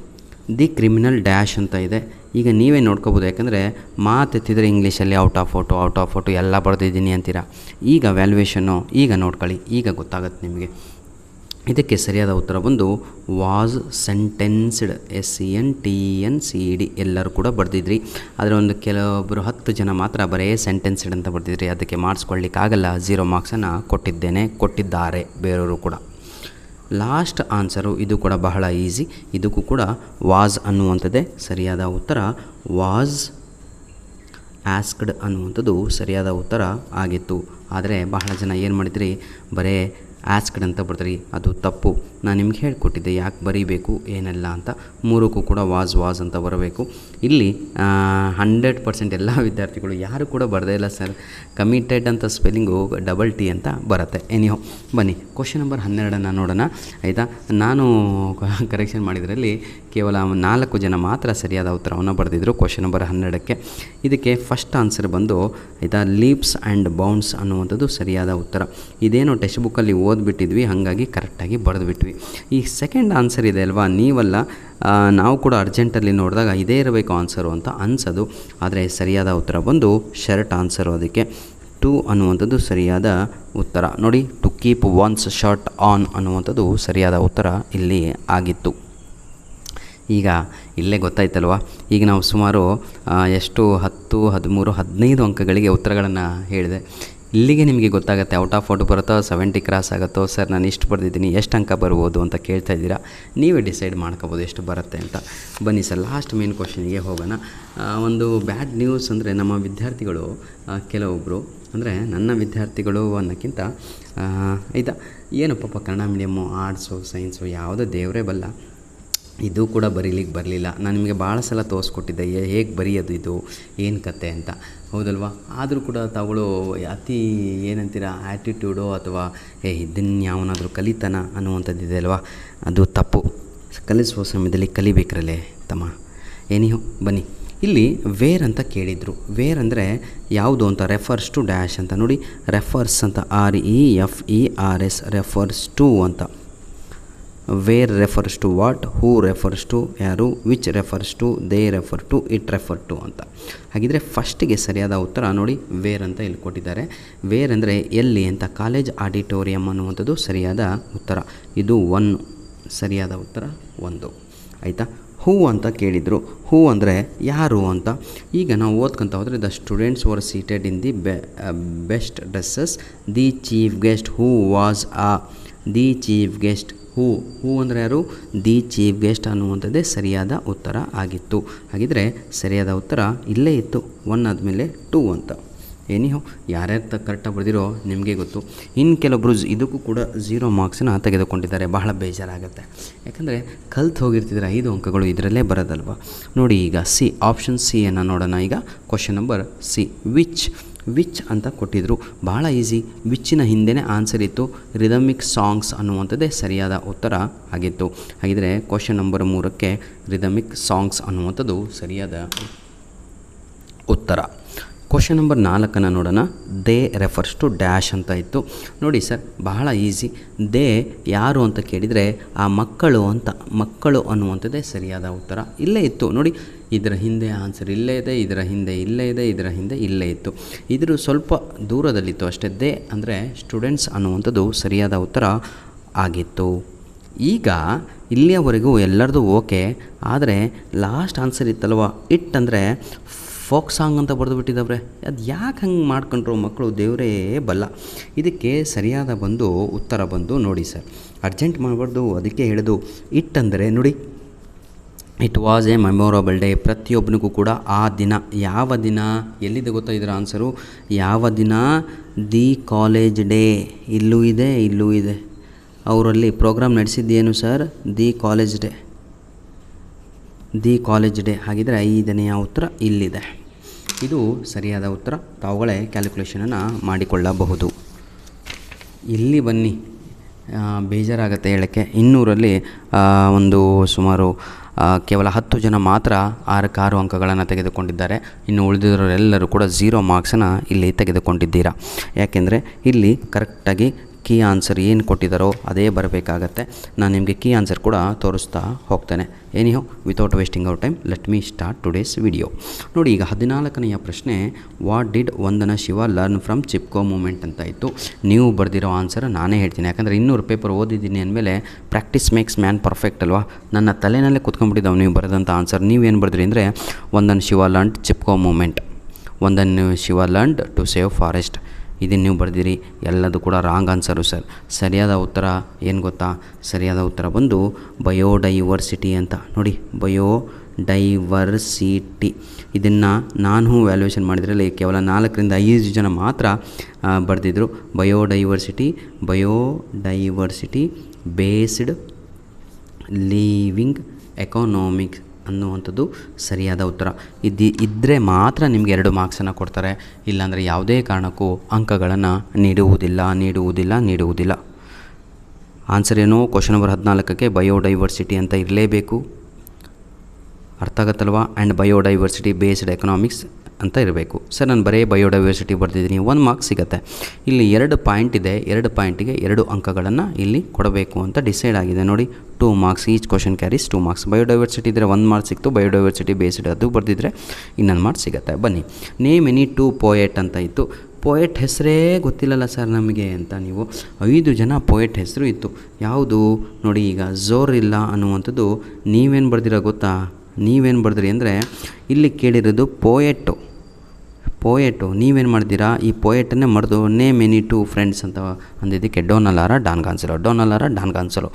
Speaker 1: the criminal dash ಅಂತ ಇದೆ. ಈಗ ನೀವೇ ನೋಡ್ಕೋಬೋದು, ಯಾಕಂದರೆ ಮಾತೆತ್ತಿದ್ರೆ ಇಂಗ್ಲೀಷಲ್ಲಿ ಔಟ್ ಆಫ್ ಫೋಟೋ ಎಲ್ಲ ಬರೆದಿದ್ದೀನಿ ಅಂತೀರಾ. ಈಗ ವ್ಯಾಲ್ಯೂಯೇಷನ್ನು ಈಗ ನೋಡ್ಕೊಳ್ಳಿ, ಈಗ ಗೊತ್ತಾಗುತ್ತೆ ನಿಮಗೆ. ಇದಕ್ಕೆ ಸರಿಯಾದ ಉತ್ತರ ಬಂದು ವಾಸ್ ಸೆಂಟೆನ್ಸ್ಡ್ SENTENCED. ಎಲ್ಲರೂ ಕೂಡ ಬರೆದಿದ್ರಿ. ಆದರೆ ಒಂದು ಕೆಲವೊಬ್ಬರು 10 ಜನ ಮಾತ್ರ ಬರೇ ಸೆಂಟೆನ್ಸ್ಡ್ ಅಂತ ಬರೆದಿದ್ರಿ. ಅದಕ್ಕೆ ಮಾಡಿಸ್ಕೊಳ್ಳಿಕ್ಕಾಗಲ್ಲ, 0 ಮಾರ್ಕ್ಸನ್ನು ಕೊಟ್ಟಿದ್ದಾರೆ ಬೇರೆಯವರು ಕೂಡ. ಲಾಸ್ಟ್ ಆನ್ಸರು ಇದು ಕೂಡ ಬಹಳ ಈಸಿ. ಇದಕ್ಕೂ ಕೂಡ ವಾಸ್ ಅನ್ನುವಂಥದ್ದೇ ಸರಿಯಾದ ಉತ್ತರ. ವಾಸ್ ಆಸ್ಕ್ಡ್ ಅನ್ನುವಂಥದ್ದು ಸರಿಯಾದ ಉತ್ತರ ಆಗಿತ್ತು. ಆದರೆ ಬಹಳ ಜನ ಏನು ಮಾಡಿದ್ರಿ, ಬರೇ ಆಸ್ಕ್ಡ್ ಅಂತ ಬರ್ತೀರಿ. ಅದು ತಪ್ಪು. ನಾನು ನಿಮ್ಗೆ ಹೇಳಿಕೊಟ್ಟಿದ್ದೆ ಯಾಕೆ ಬರೀಬೇಕು ಏನೆಲ್ಲ ಅಂತ. 3ಕ್ಕೂ ಕೂಡ ವಾಸ್ ಅಂತ ಬರಬೇಕು. ಇಲ್ಲಿ 100% ಎಲ್ಲ ವಿದ್ಯಾರ್ಥಿಗಳು ಯಾರು ಕೂಡ ಬರದೇ ಇಲ್ಲ ಸರ್. ಕಮಿಟೆಡ್ ಅಂತ ಸ್ಪೆಲ್ಲಿಂಗು ಡಬಲ್ ಟಿ ಅಂತ ಬರುತ್ತೆ. ಎನಿಹೋ, ಬನ್ನಿ ಕ್ವಶನ್ ನಂಬರ್ 12 ನೋಡೋಣ ಆಯಿತಾ. ನಾನು ಕರೆಕ್ಷನ್ ಮಾಡಿದ್ರಲ್ಲಿ ಕೇವಲ 4 ಜನ ಮಾತ್ರ ಸರಿಯಾದ ಉತ್ತರವನ್ನು ಬರೆದಿದ್ದರು ಕ್ವಶನ್ ನಂಬರ್ 12ಕ್ಕೆ. ಇದಕ್ಕೆ ಫಸ್ಟ್ ಆನ್ಸರ್ ಬಂದು ಆಯಿತಾ, ಲೀಪ್ಸ್ ಆ್ಯಂಡ್ ಬೌನ್ಸ್ ಅನ್ನುವಂಥದ್ದು ಸರಿಯಾದ ಉತ್ತರ. ಇದೇನೋ ಟೆಕ್ಸ್ಟ್ ಬುಕ್ಕಲ್ಲಿ ಓದ್ಬಿಟ್ಟಿದ್ವಿ, ಹಾಗಾಗಿ ಕರೆಕ್ಟಾಗಿ ಬರೆದುಬಿಟ್ವಿ. ಈ ಸೆಕೆಂಡ್ ಆನ್ಸರ್ ಇದೆ ಅಲ್ವಾ, ನೀವಲ್ಲ ನಾವು ಕೂಡ ಅರ್ಜೆಂಟಲ್ಲಿ ನೋಡಿದಾಗ ಇದೇ ಇರಬೇಕು ಆನ್ಸರು ಅಂತ ಅನಿಸೋದು. ಆದರೆ ಸರಿಯಾದ ಉತ್ತರ ಬಂದು ಶರ್ಟ್ ಆನ್ಸರು. ಅದಕ್ಕೆ 2 ಅನ್ನುವಂಥದ್ದು ಸರಿಯಾದ ಉತ್ತರ. ನೋಡಿ, to keep one's shirt on ಅನ್ನುವಂಥದ್ದು ಸರಿಯಾದ ಉತ್ತರ ಇಲ್ಲಿ ಆಗಿತ್ತು. ಈಗ ಇಲ್ಲೇ ಗೊತ್ತಾಯ್ತಲ್ವ. ಈಗ ನಾವು ಸುಮಾರು ಎಷ್ಟು 10, 13, 15 ಅಂಕಗಳಿಗೆ ಉತ್ತರಗಳನ್ನು ಹೇಳಿದೆ. ಇಲ್ಲಿಗೆ ನಿಮಗೆ ಗೊತ್ತಾಗುತ್ತೆ ಔಟ್ ಆಫ್ ಫೋಟೋ ಬರುತ್ತೋ 70 ಕ್ರಾಸ್ ಆಗುತ್ತೋ. ಸರ್ ನಾನು ಇಷ್ಟು ಬರೆದಿದ್ದೀನಿ, ಎಷ್ಟು ಅಂಕ ಬರ್ಬೋದು ಅಂತ ಕೇಳ್ತಾ ಇದ್ದೀರಾ. ನೀವೇ ಡಿಸೈಡ್ ಮಾಡ್ಕೋಬೋದು ಎಷ್ಟು ಬರುತ್ತೆ ಅಂತ. ಬನ್ನಿ ಸರ್, ಲಾಸ್ಟ್ ಮೇನ್ ಕ್ವಶನಿಗೆ ಹೋಗೋಣ. ಒಂದು ಬ್ಯಾಡ್ ನ್ಯೂಸ್ ಅಂದರೆ ನಮ್ಮ ವಿದ್ಯಾರ್ಥಿಗಳು ಕೆಲವೊಬ್ಬರು, ಅಂದರೆ ನನ್ನ ವಿದ್ಯಾರ್ಥಿಗಳು ಅನ್ನೋಕ್ಕಿಂತ ಆಯಿತಾ, ಏನು ಪಾಪ ಕನ್ನಡ ಮೀಡಿಯಮ್ಮು, ಆರ್ಟ್ಸು, ಸೈನ್ಸು ಯಾವುದೋ ದೇವರೇ ಬಲ್ಲ, ಇದು ಕೂಡ ಬರೀಲಿಕ್ಕೆ ಬರಲಿಲ್ಲ. ನಾನು ನಿಮಗೆ ಭಾಳ ಸಲ ತೋರಿಸ್ಕೊಟ್ಟಿದ್ದೆ ಹೇಗೆ ಬರೆಯೋದು, ಇದು ಏನು ಕತೆ ಅಂತ, ಹೌದಲ್ವಾ. ಆದರೂ ಕೂಡ ತಾವುಗಳು ಅತಿ ಏನಂತೀರ ಆ್ಯಟಿಟ್ಯೂಡೋ ಅಥವಾ ಇದನ್ನು ಯಾವನಾದರೂ ಕಲಿತಾನ ಅನ್ನುವಂಥದ್ದಿದೆ ಅಲ್ವಾ, ಅದು ತಪ್ಪು. ಕಲಿಸುವ ಸಮಯದಲ್ಲಿ ಕಲಿಬೇಕ್ರಲ್ಲೇ ತಮ್ಮ. ಏನಿಹೋ, ಬನ್ನಿ ಇಲ್ಲಿ ವೇರ್ ಅಂತ ಕೇಳಿದರು. ವೇರ್ ಅಂದರೆ ಯಾವುದು ಅಂತ, ರೆಫರ್ಸ್ ಟು ಡ್ಯಾಶ್ ಅಂತ. ನೋಡಿ ರೆಫರ್ಸ್ ಅಂತ, REFERS, ರೆಫರ್ಸ್ ಟು ಅಂತ. Where refers to what, who refers to ಯಾರು, which refers to, they refer to, it refer to ಅಂತ. ಹಾಗಿದ್ರೆ ಫಸ್ಟಿಗೆ ಸರಿಯಾದ ಉತ್ತರ ನೋಡಿ ವೇರ್ ಅಂತ ಇಲ್ಲಿ ಕೊಟ್ಟಿದ್ದಾರೆ. ವೇರ್ ಅಂದರೆ ಎಲ್ಲಿ ಅಂತ, ಕಾಲೇಜ್ ಆಡಿಟೋರಿಯಂ ಅನ್ನುವಂಥದ್ದು ಸರಿಯಾದ ಉತ್ತರ. ಇದು 1 ಸರಿಯಾದ ಉತ್ತರ 1 ಆಯಿತಾ. ಹೂ ಅಂತ ಕೇಳಿದರು. ಹೂ ಅಂದರೆ ಯಾರು ಅಂತ. ಈಗ ನಾವು ಓದ್ಕೊಂತ ಹೋದರೆ the students were seated in the best dresses, the chief guest who was the chief guest who ಅಂದರೆ ಯಾರು, ದಿ ಚೀಫ್ ಗೆಸ್ಟ್ ಅನ್ನುವಂಥದ್ದೇ ಸರಿಯಾದ ಉತ್ತರ ಆಗಿತ್ತು. ಹಾಗಿದ್ರೆ ಸರಿಯಾದ ಉತ್ತರ ಇಲ್ಲೇ ಇತ್ತು, 1 ಆದಮೇಲೆ 2 ಅಂತ. ಏನಿಹೋ ಯಾರ್ಯಾರು ಕರೆಕ್ಟಾಗಿ ಬರೆದಿರೋ ನಿಮಗೆ ಗೊತ್ತು. ಇನ್ನು ಕೆಲವೊಬ್ಬರು ಇದಕ್ಕೂ ಕೂಡ 0 ಮಾರ್ಕ್ಸನ್ನ ತೆಗೆದುಕೊಂಡಿದ್ದಾರೆ. ಬಹಳ ಬೇಜಾರಾಗುತ್ತೆ, ಯಾಕಂದರೆ ಕಲ್ತು ಹೋಗಿರ್ತಿದ್ರೆ 5 ಅಂಕಗಳು ಇದರಲ್ಲೇ ಬರೋದಲ್ವ. ನೋಡಿ ಈಗ ಆಪ್ಷನ್ ಸಿ ಅನ್ನು ನೋಡೋಣ. ಈಗ ಕ್ವಶನ್ ನಂಬರ್ ಸಿ, ವಿಚ್ ಅಂತ ಕೊಟ್ಟಿದ್ದರು. ಭಾಳ ಈಸಿ. ವಿಚ್ಚಿನ ಹಿಂದೆನೇ ಆನ್ಸರ್ ಇತ್ತು, ರಿದಮಿಕ್ ಸಾಂಗ್ಸ್ ಅನ್ನುವಂಥದ್ದೇ ಸರಿಯಾದ ಉತ್ತರ ಆಗಿತ್ತು. ಹಾಗಿದ್ರೆ ಕ್ವಶನ್ ನಂಬರ್ 3ಕ್ಕೆ ರಿದಮಿಕ್ ಸಾಂಗ್ಸ್ ಅನ್ನುವಂಥದ್ದು ಸರಿಯಾದ ಉತ್ತರ. ಕ್ವಶನ್ ನಂಬರ್ 4 ನೋಡೋಣ. ದೇ ರೆಫರ್ಸ್ ಟು ಡ್ಯಾಶ್ ಅಂತ ಇತ್ತು. ನೋಡಿ ಸರ್, ಬಹಳ ಈಸಿ. ದೇ ಯಾರು ಅಂತ ಕೇಳಿದರೆ ಆ ಮಕ್ಕಳು ಅಂತ, ಮಕ್ಕಳು ಅನ್ನುವಂಥದ್ದೇ ಸರಿಯಾದ ಉತ್ತರ ಇಲ್ಲೇ ಇತ್ತು. ನೋಡಿ ಇದರ ಹಿಂದೆ ಆನ್ಸರ್ ಇಲ್ಲೇ ಇದೆ, ಇದರ ಹಿಂದೆ ಇಲ್ಲೇ ಇದೆ, ಇದರ ಹಿಂದೆ ಇಲ್ಲೇ ಇತ್ತು. ಇದ್ರ ಸ್ವಲ್ಪ ದೂರದಲ್ಲಿತ್ತು ಅಷ್ಟೇ. ದೇ ಅಂದರೆ ಸ್ಟೂಡೆಂಟ್ಸ್ ಅನ್ನುವಂಥದ್ದು ಸರಿಯಾದ ಉತ್ತರ ಆಗಿತ್ತು. ಈಗ ಇಲ್ಲಿಯವರೆಗೂ ಎಲ್ಲರದು ಓಕೆ, ಆದರೆ ಲಾಸ್ಟ್ ಆನ್ಸರ್ ಇತ್ತಲ್ವ, ಇಟ್ ಅಂದರೆ ಫೋಕ್ ಸಾಂಗ್ ಅಂತ ಬರೆದು ಬಿಟ್ಟಿದ್ದವ್ರೆ. ಅದು ಯಾಕೆ ಹಂಗೆ ಮಾಡ್ಕೊಂಡ್ರು ಮಕ್ಕಳು, ದೇವರೇ ಬಲ್ಲ. ಇದಕ್ಕೆ ಸರಿಯಾದ ಉತ್ತರ ನೋಡಿ ಸರ್, ಅರ್ಜೆಂಟ್ ಮಾಡಬಾರ್ದು, ಅದಕ್ಕೆ ಹೇಳೋದು. ಇಟ್ ಅಂದರೆ ನೋಡಿ, it was a memorable day. ಪ್ರತಿಯೊಬ್ಬನಿಗೂ ಕೂಡ ಆ ದಿನ, ಯಾವ ದಿನ, ಎಲ್ಲಿದೆ ಗೊತ್ತಾ ಇದರ ಆನ್ಸರು, ಯಾವ ದಿನ, ದಿ ಕಾಲೇಜ್ ಡೇ. ಇಲ್ಲೂ ಇದೆ, ಇಲ್ಲೂ ಇದೆ. ಅವರಲ್ಲಿ ಪ್ರೋಗ್ರಾಮ್ ನಡೆಸಿದ್ದೇನು ಸರ್, ದಿ ಕಾಲೇಜ್ ಡೇ. ಹಾಗಿದ್ರೆ 5ನೇ ಉತ್ತರ ಇಲ್ಲಿದೆ. ಇದು ಸರಿಯಾದ ಉತ್ತರ. ತಾವುಗಳೇ ಕ್ಯಾಲ್ಕುಲೇಷನನ್ನು ಮಾಡಿಕೊಳ್ಳಬಹುದು. ಇಲ್ಲಿ ಬನ್ನಿ, ಬೇಜಾರಾಗುತ್ತೆ ಹೇಳೋಕ್ಕೆ. 200ರಲ್ಲಿ ಸುಮಾರು ಕೇವಲ 10 ಜನ ಮಾತ್ರ 6 ಅಂಕಗಳನ್ನು ತೆಗೆದುಕೊಂಡಿದ್ದಾರೆ. ಇನ್ನು ಉಳಿದಿರೋರೆಲ್ಲರೂ ಕೂಡ 0 ಮಾರ್ಕ್ಸನ್ನು ಇಲ್ಲಿ ತೆಗೆದುಕೊಂಡಿದ್ದೀರಾ. ಯಾಕೆಂದರೆ ಇಲ್ಲಿ ಕರೆಕ್ಟಾಗಿ ಕೀ ಆನ್ಸರ್ ಏನು ಕೊಟ್ಟಿದ್ದಾರೋ ಅದೇ ಬರಬೇಕಾಗತ್ತೆ. ನಾನು ನಿಮಗೆ ಕೀ ಆನ್ಸರ್ ಕೂಡ ತೋರಿಸ್ತಾ ಹೋಗ್ತೇನೆ. Anyhow without wasting out time, let me start today's video. ನೋಡಿ ಈಗ 14ನೆಯ ಪ್ರಶ್ನೆ, what did Vandana Shiva learn from Chipko movement ಅಂತ ಇತ್ತು. ನೀವು ಬರೆದಿರೋ ಆನ್ಸರ್ ನಾನೇ ಹೇಳ್ತೀನಿ, ಯಾಕಂದರೆ 200 ಪೇಪರ್ ಓದಿದ್ದೀನಿ ಅಂದಮೇಲೆ ಪ್ರಾಕ್ಟೀಸ್ ಮೇಕ್ಸ್ ಮ್ಯಾನ್ ಪರ್ಫೆಕ್ಟ್ ಅಲ್ವಾ. ನನ್ನ ತಲೆನಲ್ಲೇ ಕುತ್ಕೊಂಡ್ಬಿಟ್ಟಿದ್ದಾವೆ ನೀವು ಬರೆದಂಥ ಆನ್ಸರ್. ನೀವೇನು ಬರೆದ್ರಿ ಅಂದರೆ, Vandana Shiva learned Chipko movement, Vandana Shiva learned to save forest. ಇದನ್ನು ನೀವು ಬರೆದಿರಿ. ಎಲ್ಲದು ಕೂಡ ರಾಂಗ್ ಆನ್ಸರು ಸರ್. ಸರಿಯಾದ ಉತ್ತರ ಏನು ಗೊತ್ತಾ, ಸರಿಯಾದ ಉತ್ತರ ಬಯೋಡೈವರ್ಸಿಟಿ ಅಂತ. ನೋಡಿ ಬಯೋಡೈವರ್ಸಿಟಿ. ಇದನ್ನು ನಾನು ವ್ಯಾಲ್ಯೂಯೇಷನ್ ಮಾಡಿದ್ರಲ್ಲಿ ಕೇವಲ 4ರಿಂದ 5 ಜನ ಮಾತ್ರ ಬರೆದಿದ್ರು. ಬಯೋಡೈವರ್ಸಿಟಿ ಬೇಸ್ಡ್ ಲಿವಿಂಗ್ ಎಕಾನಮಿಕ್ಸ್ ಅನ್ನುವಂಥದ್ದು ಸರಿಯಾದ ಉತ್ತರ. ಇದ್ದರೆ ಮಾತ್ರ ನಿಮಗೆ 2 ಮಾರ್ಕ್ಸನ್ನು ಕೊಡ್ತಾರೆ, ಇಲ್ಲಾಂದರೆ ಯಾವುದೇ ಕಾರಣಕ್ಕೂ ಅಂಕಗಳನ್ನು ನೀಡುವುದಿಲ್ಲ. ಆನ್ಸರ್ ಏನು, ಕ್ವಶನ್ ನಂಬರ್ 14ಕ್ಕೆ ಬಯೋಡೈವರ್ಸಿಟಿ ಅಂತ ಇರಲೇಬೇಕು. ಅರ್ಥ ಆಗತ್ತಲ್ವಾ. ಆ್ಯಂಡ್ ಬಯೋಡೈವರ್ಸಿಟಿ ಬೇಸ್ಡ್ ಎಕನಾಮಿಕ್ಸ್ ಅಂತ ಇರಬೇಕು. ಸರ್ ನಾನು ಬರೀ ಬಯೋಡೈವರ್ಸಿಟಿ ಬರ್ತಿದ್ದೀನಿ, 1 ಮಾರ್ಕ್ಸ್ ಸಿಗುತ್ತೆ. ಇಲ್ಲಿ 2 ಪಾಯಿಂಟ್ ಇದೆ, 2 ಪಾಯಿಂಟಿಗೆ 2 ಅಂಕಗಳನ್ನು ಇಲ್ಲಿ ಕೊಡಬೇಕು ಅಂತ ಡಿಸೈಡ್ ಆಗಿದೆ. ನೋಡಿ 2 marks, each question carries 2 marks. Biodiversity ಇದ್ದರೆ 1 ಮಾರ್ಕ್ಸ್ ಸಿಕ್ತು, ಬಯೋಡೈವರ್ಸಿಟಿ ಬೇಸ್ಡ್ ಅದು ಬರ್ದಿದ್ರೆ ಇನ್ನೊಂದು ಮಾರ್ಕ್ಸ್ ಸಿಗುತ್ತೆ. ಬನ್ನಿ, ನೇಮ್ ಎನಿ 2 ಪೋಯೆಟ್ ಅಂತ ಇತ್ತು. ಪೋಯೆಟ್ ಹೆಸರೇ ಗೊತ್ತಿಲ್ಲಲ್ಲ ಸರ್ ನಮಗೆ ಅಂತ ನೀವು 5 ಜನ ಪೋಯೆಟ್ ಹೆಸರು ಇತ್ತು. ಯಾವುದು ನೋಡಿ, ಈಗ ಝೋರಿಲ್ಲಾ ಅನ್ನುವಂಥದ್ದು ನೀವೇನು ಬರ್ದಿರೋ ಗೊತ್ತಾ, ನೀವೇನು ಬರ್ದಿರಿ ಅಂದರೆ ಇಲ್ಲಿ ಕೇಳಿರೋದು ಪೋಯೆಟು ನೀವೇನು ಮಾಡ್ತೀರಾ, ಈ ಪೋಯೆಟನ್ನೇ ಮರೆದು ನೇಮ್ ಎನಿ 2 ಫ್ರೆಂಡ್ಸ್ ಅಂತ ಅಂದಿದ್ದಕ್ಕೆ ಡೊನಾಲಾರ ಡಾನ್ ಗಾನ್ಸೆಲೋ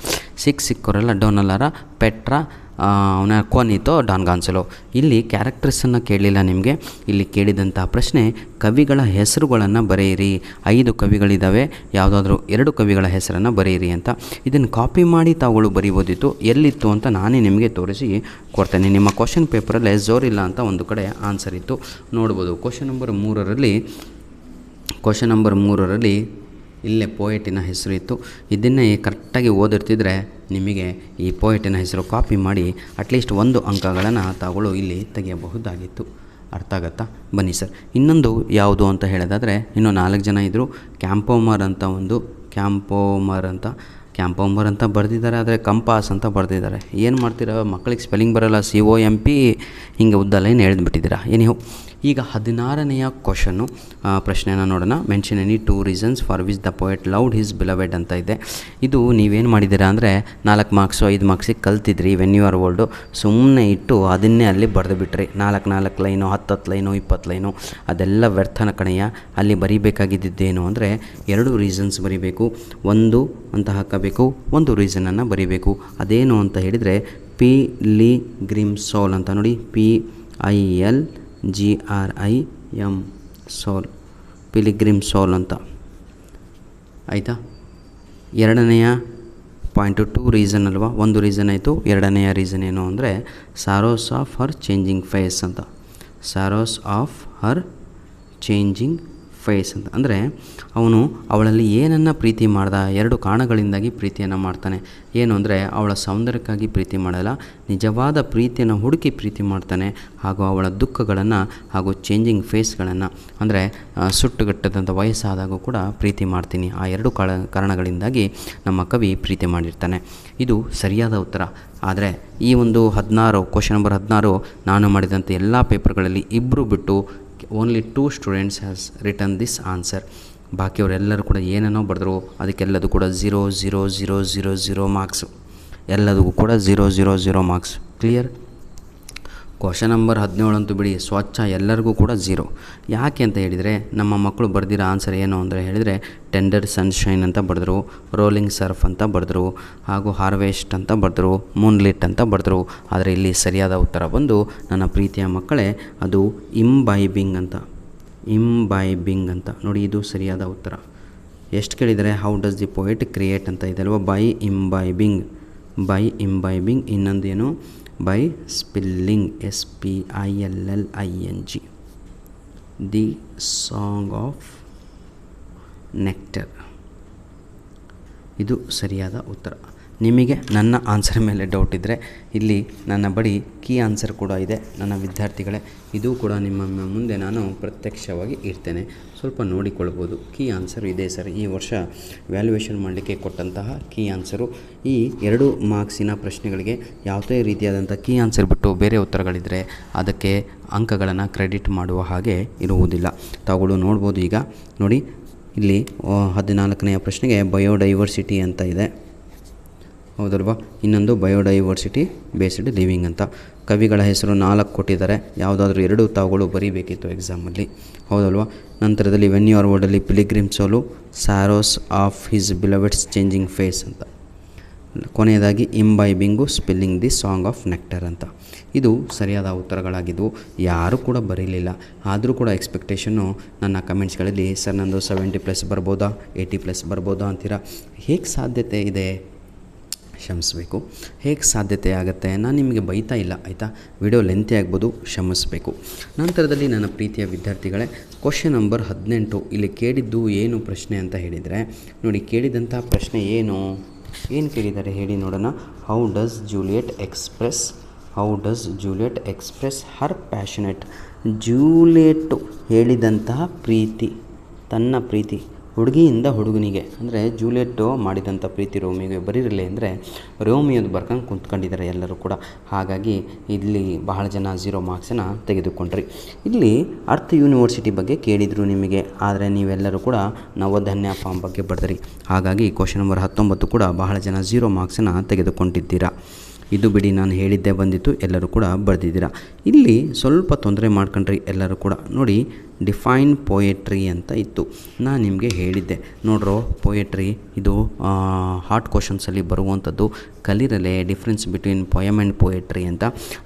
Speaker 1: ಸಿಕ್ಕೋರೆಲ್ಲ ಡೊನಾಲಾರ ಪೆಟ್ರಾ ಅವನ ಕೊನಿತೋ ಡಾನ್ ಗಾನ್ಸೆಲೋ. ಇಲ್ಲಿ ಕ್ಯಾರೆಕ್ಟರ್ಸನ್ನು ಕೇಳಲಿಲ್ಲ ನಿಮಗೆ. ಇಲ್ಲಿ ಕೇಳಿದಂಥ ಪ್ರಶ್ನೆ ಕವಿಗಳ ಹೆಸರುಗಳನ್ನು ಬರೆಯಿರಿ. 5 ಕವಿಗಳಿದ್ದಾವೆ, ಯಾವುದಾದ್ರೂ 2 ಕವಿಗಳ ಹೆಸರನ್ನು ಬರೆಯಿರಿ ಅಂತ. ಇದನ್ನು ಕಾಪಿ ಮಾಡಿ ತಾವುಗಳು ಬರೀಬೋದಿತ್ತು. ಎಲ್ಲಿತ್ತು ಅಂತ ನಾನೇ ನಿಮಗೆ ತೋರಿಸಿ ಕೊಡ್ತೇನೆ. ನಿಮ್ಮ ಕ್ವಶನ್ ಪೇಪರಲ್ಲಿ ಝೋರಿಲ್ಲ ಅಂತ ಒಂದು ಕಡೆ ಆನ್ಸರ್ ಇತ್ತು, ನೋಡ್ಬೋದು. ಕ್ವಶನ್ ನಂಬರ್ 3ರಲ್ಲಿ ಇಲ್ಲೇ ಪೋಯೆಟಿನ ಹೆಸರು ಇತ್ತು. ಇದನ್ನೇ ಕರೆಕ್ಟಾಗಿ ಓದಿರ್ತಿದ್ರೆ ನಿಮಗೆ ಈ ಪೋಯೆಟಿನ ಹೆಸರು ಕಾಪಿ ಮಾಡಿ ಅಟ್ಲೀಸ್ಟ್ 1 ಅಂಕಗಳನ್ನು ತಾವುಗಳು ಇಲ್ಲಿ ತೆಗೆಯಬಹುದಾಗಿತ್ತು. ಅರ್ಥ ಆಗುತ್ತಾ? ಬನ್ನಿ ಸರ್, ಇನ್ನೊಂದು ಯಾವುದು ಅಂತ ಹೇಳೋದಾದರೆ, ಇನ್ನೂ 4 ಜನ ಇದ್ದರು. ಕ್ಯಾಂಪೋಮರ್ ಅಂತ ಬರೆದಿದ್ದಾರೆ, ಆದರೆ ಕಂಪಾಸ್ ಅಂತ ಬರೆದಿದ್ದಾರೆ. ಏನು ಮಾಡ್ತೀರಾ ಮಕ್ಕಳಿಗೆ ಸ್ಪೆಲ್ಲಿಂಗ್ ಬರೋಲ್ಲ, COMP ಹಿಂಗೆ ಉದ್ದಲ್ಲ ಏನು ಎಳೆದುಬಿಟ್ಟಿದ್ದೀರಾ. ಏನಿಹೋ, ಈಗ 16ನೇಯ ಕ್ವಶನ್ನು ಪ್ರಶ್ನೆನ ನೋಡೋಣ. Mention any 2 reasons for which the poet loved his beloved ಅಂತ ಇದೆ. ಇದು ನೀವೇನು ಮಾಡಿದ್ದೀರಾ ಅಂದರೆ 4 ಮಾರ್ಕ್ಸು 5 ಮಾರ್ಕ್ಸಿಗೆ ಕಲ್ತಿದ್ರಿ ವೆನ್ ಯು ಆರ್ ಓಲ್ಡು, ಸುಮ್ಮನೆ ಇಟ್ಟು ಅದನ್ನೇ ಅಲ್ಲಿ ಬರೆದು ಬಿಟ್ರಿ. 4 ಲೈನು 10 ಲೈನು 20 ಲೈನು ಅದೆಲ್ಲ ವ್ಯರ್ಥನ ಕಣೆಯ. ಅಲ್ಲಿ ಬರೀಬೇಕಾಗಿದ್ದೇನು ಅಂದರೆ 2 ರೀಸನ್ಸ್ ಬರೀಬೇಕು, 1 ಅಂತ ಹಾಕಬೇಕು, 1 ರೀಸನನ್ನು ಬರೀಬೇಕು. ಅದೇನು ಅಂತ ಹೇಳಿದರೆ ಪಿಲಿಗ್ರಿಮ್ಸೋಲ್ ಅಂತ ನೋಡಿ, PILGRIM ಸೋಲ್, ಪಿಲಿಗ್ರಿಮ್ಸೋಲ್ ಅಂತ ಆಯಿತಾ. 2ನೇಯ ಪಾಯಿಂಟು 2 ರೀಸನ್ ಅಲ್ವಾ, 1 ರೀಸನ್ ಆಯಿತು. 2ನೇಯ ರೀಸನ್ ಏನು ಅಂದರೆ sorrows of her changing face ಅಂತ. Sorrows of her changing face ಅಂತ ಅಂದರೆ ಅವನು ಅವಳಲ್ಲಿ ಏನನ್ನು ಪ್ರೀತಿ ಮಾಡ್ದ, 2 ಕಾರಣಗಳಿಂದಾಗಿ ಪ್ರೀತಿಯನ್ನು ಮಾಡ್ತಾನೆ. ಏನು ಅಂದರೆ ಅವಳ ಸೌಂದರ್ಯಕ್ಕಾಗಿ ಪ್ರೀತಿ ಮಾಡಲ್ಲ, ನಿಜವಾದ ಪ್ರೀತಿಯನ್ನು ಹುಡುಕಿ ಪ್ರೀತಿ ಮಾಡ್ತಾನೆ. ಹಾಗೂ ಅವಳ ದುಃಖಗಳನ್ನು ಹಾಗೂ ಚೇಂಜಿಂಗ್ ಫೇಸ್ಗಳನ್ನು ಅಂದರೆ ಸುಟ್ಟುಗಟ್ಟದಂಥ ವಯಸ್ಸಾದಾಗೂ ಕೂಡ ಪ್ರೀತಿ ಮಾಡ್ತೀನಿ. ಆ 2 ಕಾರಣಗಳಿಂದಾಗಿ ನಮ್ಮ ಕವಿ ಪ್ರೀತಿ ಮಾಡಿರ್ತಾನೆ. ಇದು ಸರಿಯಾದ ಉತ್ತರ. ಆದರೆ ಈ ಒಂದು 16 ಕ್ವಶನ್ ನಂಬರ್ 16 ನಾನು ಮಾಡಿದಂಥ ಎಲ್ಲ ಪೇಪರ್ಗಳಲ್ಲಿ ಇಬ್ಬರು ಬಿಟ್ಟು only 2 students has return this answer. ಬಾಕಿಯವರೆಲ್ಲರೂ ಕೂಡ ಏನೇನೋ ಬರೆದ್ರು, ಅದಕ್ಕೆಲ್ಲದೂ ಕೂಡ 0 0 0 0 0 ಮಾರ್ಕ್ಸು, ಎಲ್ಲದಕ್ಕೂ ಕೂಡ 0 0 0 ಮಾರ್ಕ್ಸ್. ಕ್ಲಿಯರ್? ಕ್ವಶನ್ ನಂಬರ್ 17 ಅಂತೂ ಬಿಡಿ, ಸ್ವಚ್ಛ ಎಲ್ಲರಿಗೂ ಕೂಡ 0. ಯಾಕೆ ಅಂತ ಹೇಳಿದರೆ ನಮ್ಮ ಮಕ್ಕಳು ಬರೆದಿರೋ ಆನ್ಸರ್ ಏನು ಅಂದರೆ ಹೇಳಿದರೆ ಟೆಂಡರ್ ಸನ್ಶೈನ್ ಅಂತ ಬರೆದ್ರು, ರೋಲಿಂಗ್ ಸರ್ಫ್ ಅಂತ ಬರೆದ್ರು, ಹಾಗೂ ಹಾರ್ವೆಸ್ಟ್ ಅಂತ ಬರೆದ್ರು, ಮೂನ್ಲಿಟ್ ಅಂತ ಬರೆದ್ರು. ಆದರೆ ಇಲ್ಲಿ ಸರಿಯಾದ ಉತ್ತರ ಬಂದು ನನ್ನ ಪ್ರೀತಿಯ ಮಕ್ಕಳೇ ಅದು ಇಂಬೈಬಿಂಗ್ ಅಂತ ನೋಡಿ, ಇದು ಸರಿಯಾದ ಉತ್ತರ. ಎಷ್ಟು ಕೇಳಿದರೆ how does the poet create ಅಂತ ಇದೆ ಅಲ್ವಾ, ಬೈ ಇಂಬೈಬಿಂಗ್. ಇನ್ನೊಂದು ಏನು, by spilling, SPILLING, the song of nectar. ಇದು ಸರಿಯಾದ ಉತ್ತರ. ನಿಮಗೆ ನನ್ನ ಆನ್ಸರ್ ಮೇಲೆ ಡೌಟ್ ಇದ್ದರೆ ಇಲ್ಲಿ ನನ್ನ ಬಳಿ ಕೀ ಆನ್ಸರ್ ಕೂಡ ಇದೆ ನನ್ನ ವಿದ್ಯಾರ್ಥಿಗಳೇ. ಇದು ಕೂಡ ನಿಮ್ಮ ಮುಂದೆ ನಾನು ಪ್ರತ್ಯಕ್ಷವಾಗಿ ಇಡ್ತೇನೆ, ಸ್ವಲ್ಪ ನೋಡಿಕೊಳ್ಬೋದು. ಕೀ ಆನ್ಸರ್ ಇದೆ ಸರ್, ಈ ವರ್ಷ ವ್ಯಾಲ್ಯೂಯೇಷನ್ ಮಾಡಲಿಕ್ಕೆ ಕೊಟ್ಟಂತಹ ಕೀ ಆನ್ಸರು. ಈ 2 ಮಾರ್ಕ್ಸಿನ ಪ್ರಶ್ನೆಗಳಿಗೆ ಯಾವುದೇ ರೀತಿಯಾದಂಥ ಕೀ ಆನ್ಸರ್ ಬಿಟ್ಟು ಬೇರೆ ಉತ್ತರಗಳಿದ್ದರೆ ಅದಕ್ಕೆ ಅಂಕಗಳನ್ನು ಕ್ರೆಡಿಟ್ ಮಾಡುವ ಹಾಗೆ ಇರುವುದಿಲ್ಲ. ತಾವುಗಳು ನೋಡ್ಬೋದು. ಈಗ ನೋಡಿ, ಇಲ್ಲಿ 14ನೇಯ ಪ್ರಶ್ನೆಗೆ ಬಯೋಡೈವರ್ಸಿಟಿ ಅಂತ ಇದೆ, ಹೌದಲ್ವಾ. ಇನ್ನೊಂದು ಬಯೋಡೈವರ್ಸಿಟಿ ಬೇಸ್ಡ್ ಲಿವಿಂಗ್ ಅಂತ. ಕವಿಗಳ ಹೆಸರು 4 ಕೊಟ್ಟಿದ್ದಾರೆ, ಯಾವುದಾದ್ರೂ 2 ತಾವುಗಳು ಬರೀಬೇಕಿತ್ತು ಎಕ್ಸಾಮಲ್ಲಿ, ಹೌದಲ್ವಾ. ನಂತರದಲ್ಲಿ ವೆನ್ ಯು ಆರ್ ವರ್ಡಲ್ಲಿ pilgrim soul, sorrows of his beloved's changing face ಅಂತ. ಕೊನೆಯದಾಗಿ imbibing, spelling the song of nectar ಅಂತ. ಇದು ಸರಿಯಾದ ಉತ್ತರಗಳಾಗಿದ್ದವು. ಯಾರೂ ಕೂಡ ಬರೀಲಿಲ್ಲ. ಆದರೂ ಕೂಡ ಎಕ್ಸ್ಪೆಕ್ಟೇಷನ್ನು ನನ್ನ ಕಮೆಂಟ್ಸ್ಗಳಲ್ಲಿ ಸರ್ ನಂದು 70+ ಬರ್ಬೋದಾ, 80+ ಬರ್ಬೋದಾ ಅಂತೀರಾ. ಹೇಗೆ ಸಾಧ್ಯತೆ ಇದೆ? ಕ್ಷಮಿಸಬೇಕು. ಹೇಗೆ ಸಾಧ್ಯತೆ ಆಗುತ್ತೆ? ನಾನು ನಿಮಗೆ ಬೈತಾ ಇಲ್ಲ ಆಯಿತಾ, ವಿಡಿಯೋ ಲೆಂತಿ ಆಗ್ಬೋದು, ಕ್ಷಮಿಸಬೇಕು. ನಂತರದಲ್ಲಿ ನನ್ನ ಪ್ರೀತಿಯ ವಿದ್ಯಾರ್ಥಿಗಳೇ, ಕ್ವಶನ್ ನಂಬರ್ 18 ಇಲ್ಲಿ ಕೇಳಿದ್ದು ಏನು ಪ್ರಶ್ನೆ ಅಂತ ಹೇಳಿದರೆ ನೋಡಿ, ಕೇಳಿದಂಥ ಪ್ರಶ್ನೆ ಏನು ಕೇಳಿದ್ದಾರೆ ಹೇಳಿ ನೋಡೋಣ. How does Juliet express Har passionate. Juliet ಹೇಳಿದಂತಹ ಪ್ರೀತಿ, ತನ್ನ ಪ್ರೀತಿ ಹುಡುಗಿಯಿಂದ ಹುಡುಗನಿಗೆ, ಅಂದರೆ ಜೂಲಿಯಟ್ಟು ಮಾಡಿದಂಥ ಪ್ರೀತಿ ರೋಮಿಯೋಗೆ ಬರೀರಲಿ ಅಂದರೆ ರೋಮಿಯೋದು ಬರ್ಕೊಂಡು ಕುಂತ್ಕೊಂಡಿದ್ದಾರೆ ಎಲ್ಲರೂ ಕೂಡ. ಹಾಗಾಗಿ ಇಲ್ಲಿ ಬಹಳ ಜನ 0 ಮಾರ್ಕ್ಸನ್ನು ತೆಗೆದುಕೊಂಡ್ರಿ. ಇಲ್ಲಿ ಅರ್ತ್ ಯೂನಿವರ್ಸಿಟಿ ಬಗ್ಗೆ ಕೇಳಿದರು ನಿಮಗೆ, ಆದರೆ ನೀವೆಲ್ಲರೂ ಕೂಡ ನವೋಧನ್ಯ ಫಾರ್ಮ್ ಬಗ್ಗೆ ಬರೆದ್ರಿ. ಹಾಗಾಗಿ ಕ್ವಶನ್ ನಂಬರ್ 19 ಕೂಡ ಬಹಳ ಜನ 0 ಮಾರ್ಕ್ಸನ್ನು ತೆಗೆದುಕೊಂಡಿದ್ದೀರಾ. ಇದು ಬಿಡಿ, ನಾನು ಹೇಳಿದ್ದೇ ಬಂದಿತ್ತು, ಎಲ್ಲರೂ ಕೂಡ ಬರೆದಿದ್ದೀರಾ. ಇಲ್ಲಿ ಸ್ವಲ್ಪ ತೊಂದರೆ ಮಾಡ್ಕೊಂಡ್ರಿ ಎಲ್ಲರೂ ಕೂಡ. ನೋಡಿ, ಡಿಫೈನ್ ಪೋಯೆಟ್ರಿ ಅಂತ ಇತ್ತು, ನಾನು ನಿಮಗೆ ಹೇಳಿದ್ದೆ ನೋಡ್ರೋ. ಪೋಯೆಟ್ರಿ ಇದು ಹಾಟ್ ಕ್ವಶನ್ಸಲ್ಲಿ ಬರುವಂಥದ್ದು, ಕಲಿರಲೆ difference between poem and poetry ಅಂತ.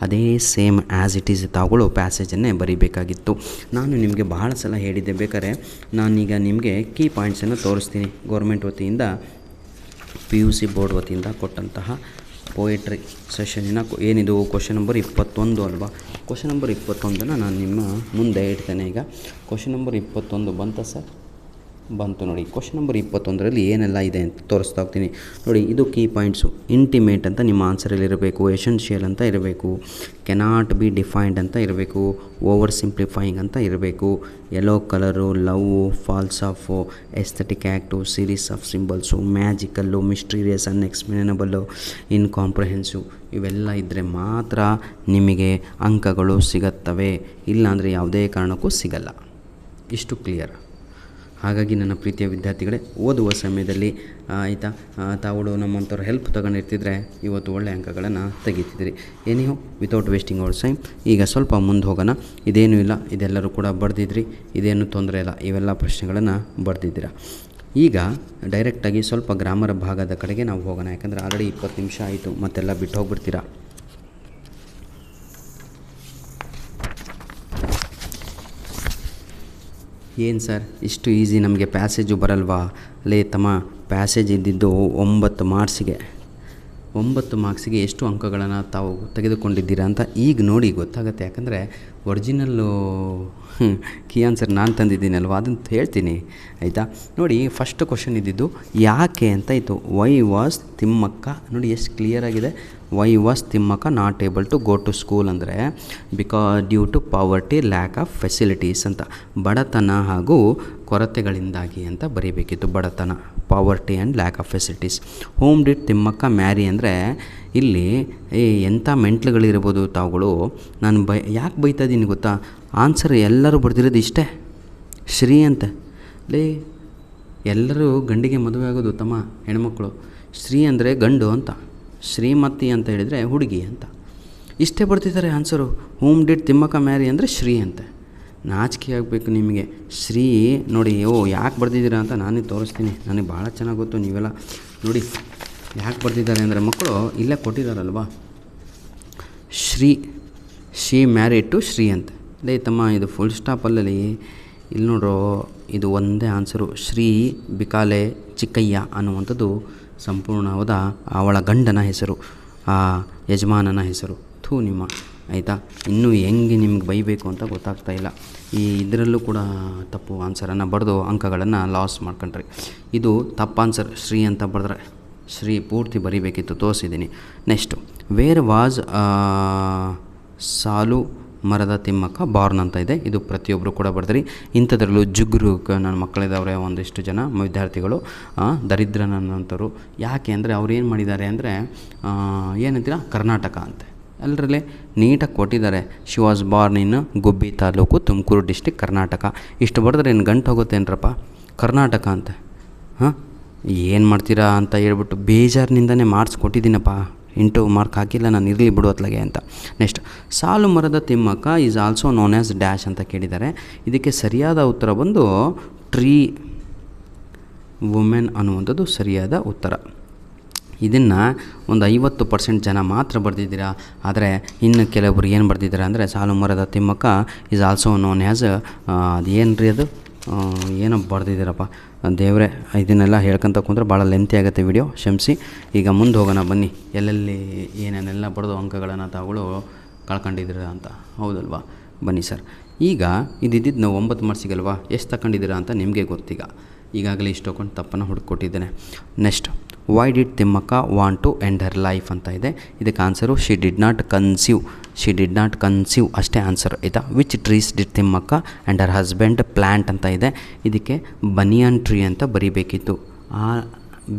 Speaker 1: ಅದೇ ಸೇಮ್ ಆ್ಯಸ್ ಇಟ್ ಈಸ್ ತಾವುಗಳು ಪ್ಯಾಸೇಜನ್ನೇ ಬರೀಬೇಕಾಗಿತ್ತು. ನಾನು ನಿಮಗೆ ಬಹಳ ಸಲ ಹೇಳಿದ್ದೆ, ಬೇಕಾದ್ರೆ ನಾನೀಗ ನಿಮಗೆ ಕೀ ಪಾಯಿಂಟ್ಸನ್ನು ತೋರಿಸ್ತೀನಿ. ಗೌರ್ಮೆಂಟ್ ವತಿಯಿಂದ PUC ಬೋರ್ಡ್ ವತಿಯಿಂದ ಕೊಟ್ಟಂತಹ ಪೋಯೆಟ್ರಿ ಸೆಷನ್ನಿನ ಏನಿದು ಕ್ವಶನ್ ನಂಬರ್ 21 ಅಲ್ವಾ. ಕ್ವಶನ್ ನಂಬರ್ 21 ನಾನು ನಿಮ್ಮ ಮುಂದೆ ಇಡ್ತೇನೆ. ಈಗ ಕ್ವಶನ್ ನಂಬರ್ 21 ಬಂತ ಸರ್? ಬಂತು ನೋಡಿ. ಕ್ವಶನ್ ನಂಬರ್ 21ರಲ್ಲಿ ಏನೆಲ್ಲ ಇದೆ ಅಂತ ತೋರಿಸ್ತಾ ಹೋಗ್ತೀನಿ ನೋಡಿ. ಇದು ಕೀ ಪಾಯಿಂಟ್ಸು. ಇಂಟಿಮೇಟ್ ಅಂತ ನಿಮ್ಮ ಆನ್ಸರಲ್ಲಿ ಇರಬೇಕು, ಎಸೆನ್ಷಿಯಲ್ ಅಂತ ಇರಬೇಕು, ಕೆನಾಟ್ ಬಿ ಡಿಫೈನ್ಡ್ ಅಂತ ಇರಬೇಕು, ಓವರ್ ಸಿಂಪ್ಲಿಫೈಯಿಂಗ್ ಅಂತ ಇರಬೇಕು, yellow colour, love, falls of, aesthetic act, series of symbols, magical, mysterious, unexplainable, incomprehensive ಇವೆಲ್ಲ ಇದ್ದರೆ ಮಾತ್ರ ನಿಮಗೆ ಅಂಕಗಳು ಸಿಗುತ್ತವೆ, ಇಲ್ಲಾಂದರೆ ಯಾವುದೇ ಕಾರಣಕ್ಕೂ ಸಿಗಲ್ಲ. ಇಷ್ಟು ಕ್ಲಿಯರ್. ಹಾಗಾಗಿ ನನ್ನ ಪ್ರೀತಿಯ ವಿದ್ಯಾರ್ಥಿಗಳೇ, ಓದುವ ಸಮಯದಲ್ಲಿ ಆಯಿತಾ ತಾವುಗಳು ನಮ್ಮಂಥವ್ರು ಹೆಲ್ಪ್ ತಗೊಂಡಿರ್ತಿದ್ರೆ ಇವತ್ತು ಒಳ್ಳೆಯ ಅಂಕಗಳನ್ನು ತೆಗಿತಿದ್ರಿ. ಏನಿಯೋ ವಿತೌಟ್ ವೇಸ್ಟಿಂಗ್ ಅವರ್ ಟೈಮ್ ಈಗ ಸ್ವಲ್ಪ ಮುಂದೆ ಹೋಗೋಣ. ಇದೇನೂ ಇಲ್ಲ, ಇದೆಲ್ಲರೂ ಕೂಡ ಬರೆದಿದ್ರಿ, ಇದೇನು ತೊಂದರೆ ಇಲ್ಲ, ಇವೆಲ್ಲ ಪ್ರಶ್ನೆಗಳನ್ನು ಬರೆದಿದ್ದೀರಾ. ಈಗ ಡೈರೆಕ್ಟಾಗಿ ಸ್ವಲ್ಪ ಗ್ರಾಮರ್ ಭಾಗದ ಕಡೆಗೆ ನಾವು ಹೋಗೋಣ. ಯಾಕಂದರೆ ಆಲ್ರೆಡಿ 20 ನಿಮಿಷ ಆಯಿತು, ಮತ್ತೆಲ್ಲ ಬಿಟ್ಟು ಹೋಗ್ಬಿಡ್ತೀರಾ. ಏನು ಸರ್ ಇಷ್ಟು ಈಸಿ, ನಮಗೆ ಪ್ಯಾಸೇಜು ಬರಲ್ವಾ? ಲೇ ತಮ್ಮ, ಪ್ಯಾಸೇಜ್ ಇದ್ದಿದ್ದು 9 ಮಾರ್ಕ್ಸಿಗೆ. 9 ಮಾರ್ಕ್ಸಿಗೆ ಎಷ್ಟು ಅಂಕಗಳನ್ನು ತಾವು ತೆಗೆದುಕೊಂಡಿದ್ದೀರಾ ಅಂತ ಈಗ ನೋಡಿ ಗೊತ್ತಾಗುತ್ತೆ. ಯಾಕಂದರೆ ಒರಿಜಿನಲ್ಲು ಕೀ ಆನ್ಸರ್ ನಾನು ತಂದಿದ್ದೀನಲ್ವ, ಅದನ್ನು ಹೇಳ್ತೀನಿ ಆಯಿತಾ. ನೋಡಿ, ಫಸ್ಟ್ ಕ್ವಶನ್ ಇದ್ದಿದ್ದು ಯಾಕೆ ಅಂತ ಇತ್ತು. ವೈ ವಾಸ್ ತಿಮ್ಮಕ್ಕ, ನೋಡಿ ಎಷ್ಟು ಕ್ಲಿಯರಾಗಿದೆ. Why was Thimmakka not able to go to school ಅಂದರೆ due to poverty, lack of facilities ಅಂತ, ಬಡತನ ಹಾಗೂ ಕೊರತೆಗಳಿಂದಾಗಿ ಅಂತ ಬರೀಬೇಕಿತ್ತು. ಬಡತನ, poverty and lack of facilities. Whom did Thimmakka marry ಅಂದರೆ ಇಲ್ಲಿ ಎಂಥ ಮೆಂಟ್ಲುಗಳಿರ್ಬೋದು ತಾವುಗಳು. ನಾನು ಯಾಕೆ ಬೈತಾ ಇದ್ದೀನಿ ಗೊತ್ತಾ? ಆನ್ಸರ್ ಎಲ್ಲರೂ ಬರ್ದಿರೋದು ಇಷ್ಟೇ, ಶ್ರೀ ಅಂತ. ಲೇ ಎಲ್ಲರೂ ಗಂಡಿಗೆ ಮದುವೆ ಆಗೋದು ತಮ್ಮ ಹೆಣ್ಮಕ್ಳು. ಶ್ರೀ ಅಂದರೆ ಗಂಡು ಅಂತ, ಶ್ರೀಮತಿ ಅಂತ ಹೇಳಿದರೆ ಹುಡುಗಿ ಅಂತ. ಇಷ್ಟೇ ಬರ್ತಿದ್ದಾರೆ answer. Whom did Thimmakka marry ಅಂದರೆ ಶ್ರೀ ಅಂತ. ನಾಚಿಕೆ ಆಗಬೇಕು ನಿಮಗೆ. ಶ್ರೀ ನೋಡಿ, ಯಾಕೆ ಬರ್ತಿದ್ದೀರಾ ಅಂತ ನಾನೇ ತೋರಿಸ್ತೀನಿ. ನನಗೆ ಭಾಳ ಚೆನ್ನಾಗಿ ಗೊತ್ತು. ನೀವೆಲ್ಲ ನೋಡಿ ಯಾಕೆ ಬರ್ತಿದ್ದಾರೆ ಅಂದರೆ ಮಕ್ಕಳು ಇಲ್ಲೇ ಕೊಟ್ಟಿದ್ದಾರಲ್ವ, ಶಿ ಮ್ಯಾರಿಡ್ ಟು ಶ್ರೀ ಅಂತ. ಲೇ ತಮ್ಮ, ಇದು ಫುಲ್ ಸ್ಟಾಪಲ್ಲಿ ಇಲ್ಲಿ ನೋಡ್ರೋ, ಇದು ಒಂದೇ ಆನ್ಸರು. ಶ್ರೀ ಬಿಕಾಲೆ ಚಿಕ್ಕಯ್ಯ ಅನ್ನುವಂಥದ್ದು ಸಂಪೂರ್ಣವಾದ ಅವಳ ಗಂಡನ ಹೆಸರು, ಆ ಯಜಮಾನನ ಹೆಸರು. ನಿಮ್ಮ ಆಯಿತಾ. ಇನ್ನೂ ಹೆಂಗೆ ನಿಮ್ಗೆ ಬೈಬೇಕು ಅಂತ ಗೊತ್ತಾಗ್ತಾ ಇಲ್ಲ. ಇದರಲ್ಲೂ ಕೂಡ ತಪ್ಪು ಆನ್ಸರನ್ನು ಬರೆದು ಅಂಕಗಳನ್ನು ಲಾಸ್ ಮಾಡ್ಕೊಂಡ್ರಿ. ಇದು ತಪ್ಪು ಆನ್ಸರ್. ಶ್ರೀ ಅಂತ ಬರೆದ್ರೆ ಶ್ರೀ ಪೂರ್ತಿ ಬರೀಬೇಕಿತ್ತು, ತೋರಿಸಿದ್ದೀನಿ. ನೆಕ್ಸ್ಟು, ವೇರ್ ವಾಸ್ ಸಾಲು ಮರದ ತಿಮ್ಮಕ್ಕ ಬಾರ್ನ್ ಅಂತ ಇದೆ. ಇದು ಪ್ರತಿಯೊಬ್ಬರು ಕೂಡ ಬರೆದ್ರಿ. ಇಂಥದ್ರಲ್ಲೂ ಜುಗ್ರು ನನ್ನ ಮಕ್ಕಳಿದವರೇ ಒಂದಿಷ್ಟು ಜನ ವಿದ್ಯಾರ್ಥಿಗಳು ದರಿದ್ರ ನನ್ನಂಥವ್ರು. ಯಾಕೆ ಅಂದರೆ ಅವ್ರು ಏನು ಮಾಡಿದ್ದಾರೆ ಅಂದರೆ ಏನಂತೀರ, ಕರ್ನಾಟಕ ಅಂತೆ. ಎಲ್ಲರಲ್ಲೇ ನೀಟಾಗಿ ಕೊಟ್ಟಿದ್ದಾರೆ. She was born in Gubbi taluk, Tumakuru district, Karnataka. ಇಷ್ಟು ಬರೆದ್ರೆ ಏನು ಗಂಟು ಹೋಗುತ್ತೇನ್ರಪ್ಪ, ಕರ್ನಾಟಕ ಅಂತ. ಏನು ಮಾಡ್ತೀರಾ ಅಂತ ಹೇಳ್ಬಿಟ್ಟು ಬೇಜಾರಿನಿಂದನೇ ಮಾರ್ಕ್ಸ್ ಕೊಟ್ಟಿದ್ದೀನಪ್ಪ. 8 ಮಾರ್ಕ್ ಹಾಕಿಲ್ಲ ನಾನು, ಇರಲಿ ಬಿಡು ಅತ್ಲಾಗೆ ಅಂತ. ನೆಕ್ಸ್ಟ್, ಸಾಲು ಮರದ Thimmakka is also known as dash ಅಂತ ಕೇಳಿದ್ದಾರೆ. ಇದಕ್ಕೆ ಸರಿಯಾದ ಉತ್ತರ ಬಂದು ಟ್ರೀ ವುಮೆನ್ ಅನ್ನುವಂಥದ್ದು ಸರಿಯಾದ ಉತ್ತರ. ಇದನ್ನು ಒಂದು 50% ಜನ ಮಾತ್ರ ಬರೆದಿದ್ದೀರಾ. ಆದರೆ ಇನ್ನು ಕೆಲವರು ಏನು ಬರೆದಿದ್ದಾರೆ ಅಂದರೆ ಸಾಲು ಮರದ Thimmakka is also known as, ಅದೇನು ರೀ ಅದು, ಏನೋ ಬರೆದಿದ್ದೀರಪ್ಪ ದೇವರೇ. ಇದನ್ನೆಲ್ಲ ಹೇಳ್ಕೊತ ಕುಂದ್ರೆ ಭಾಳ ಲೆಂತಿ ಆಗುತ್ತೆ ವಿಡಿಯೋ, ಕ್ಷಮಿಸಿ. ಈಗ ಮುಂದೆ ಹೋಗೋಣ ಬನ್ನಿ. ಎಲ್ಲೆಲ್ಲಿ ಏನೇನೆಲ್ಲ ಬರೆದು ಅಂಕಗಳನ್ನು ತಾವುಗಳು ಕಳ್ಕೊಂಡಿದ್ದೀರ ಅಂತ. ಹೌದಲ್ವಾ? ಬನ್ನಿ ಸರ್. ಈಗ ಇದ್ದಿದ್ದು ನಾವು 9 ಮಾರ್ಕ್ಸಿಗಲ್ವಾ, ಎಷ್ಟು ತಗೊಂಡಿದ್ದೀರಾ ಅಂತ ನಿಮಗೆ ಗೊತ್ತೀಗ. ಈಗಾಗಲೇ ಇಷ್ಟೊಂದು ತಪ್ಪನ್ನು ಹುಡುಕೊಟ್ಟಿದ್ದೇನೆ. Next, why did Thimmakka want to end her life ಅಂತ ಇದೆ. ಇದಕ್ಕೆ answer she did not conceive ಅಷ್ಟೇ ಆನ್ಸರ್ ಆಯಿತಾ. Which trees did Thimmakka and her husband plant ಅಂತ ಇದೆ. ಇದಕ್ಕೆ ಬನಿಯನ್ ಟ್ರೀ ಅಂತ ಬರೀಬೇಕಿತ್ತು.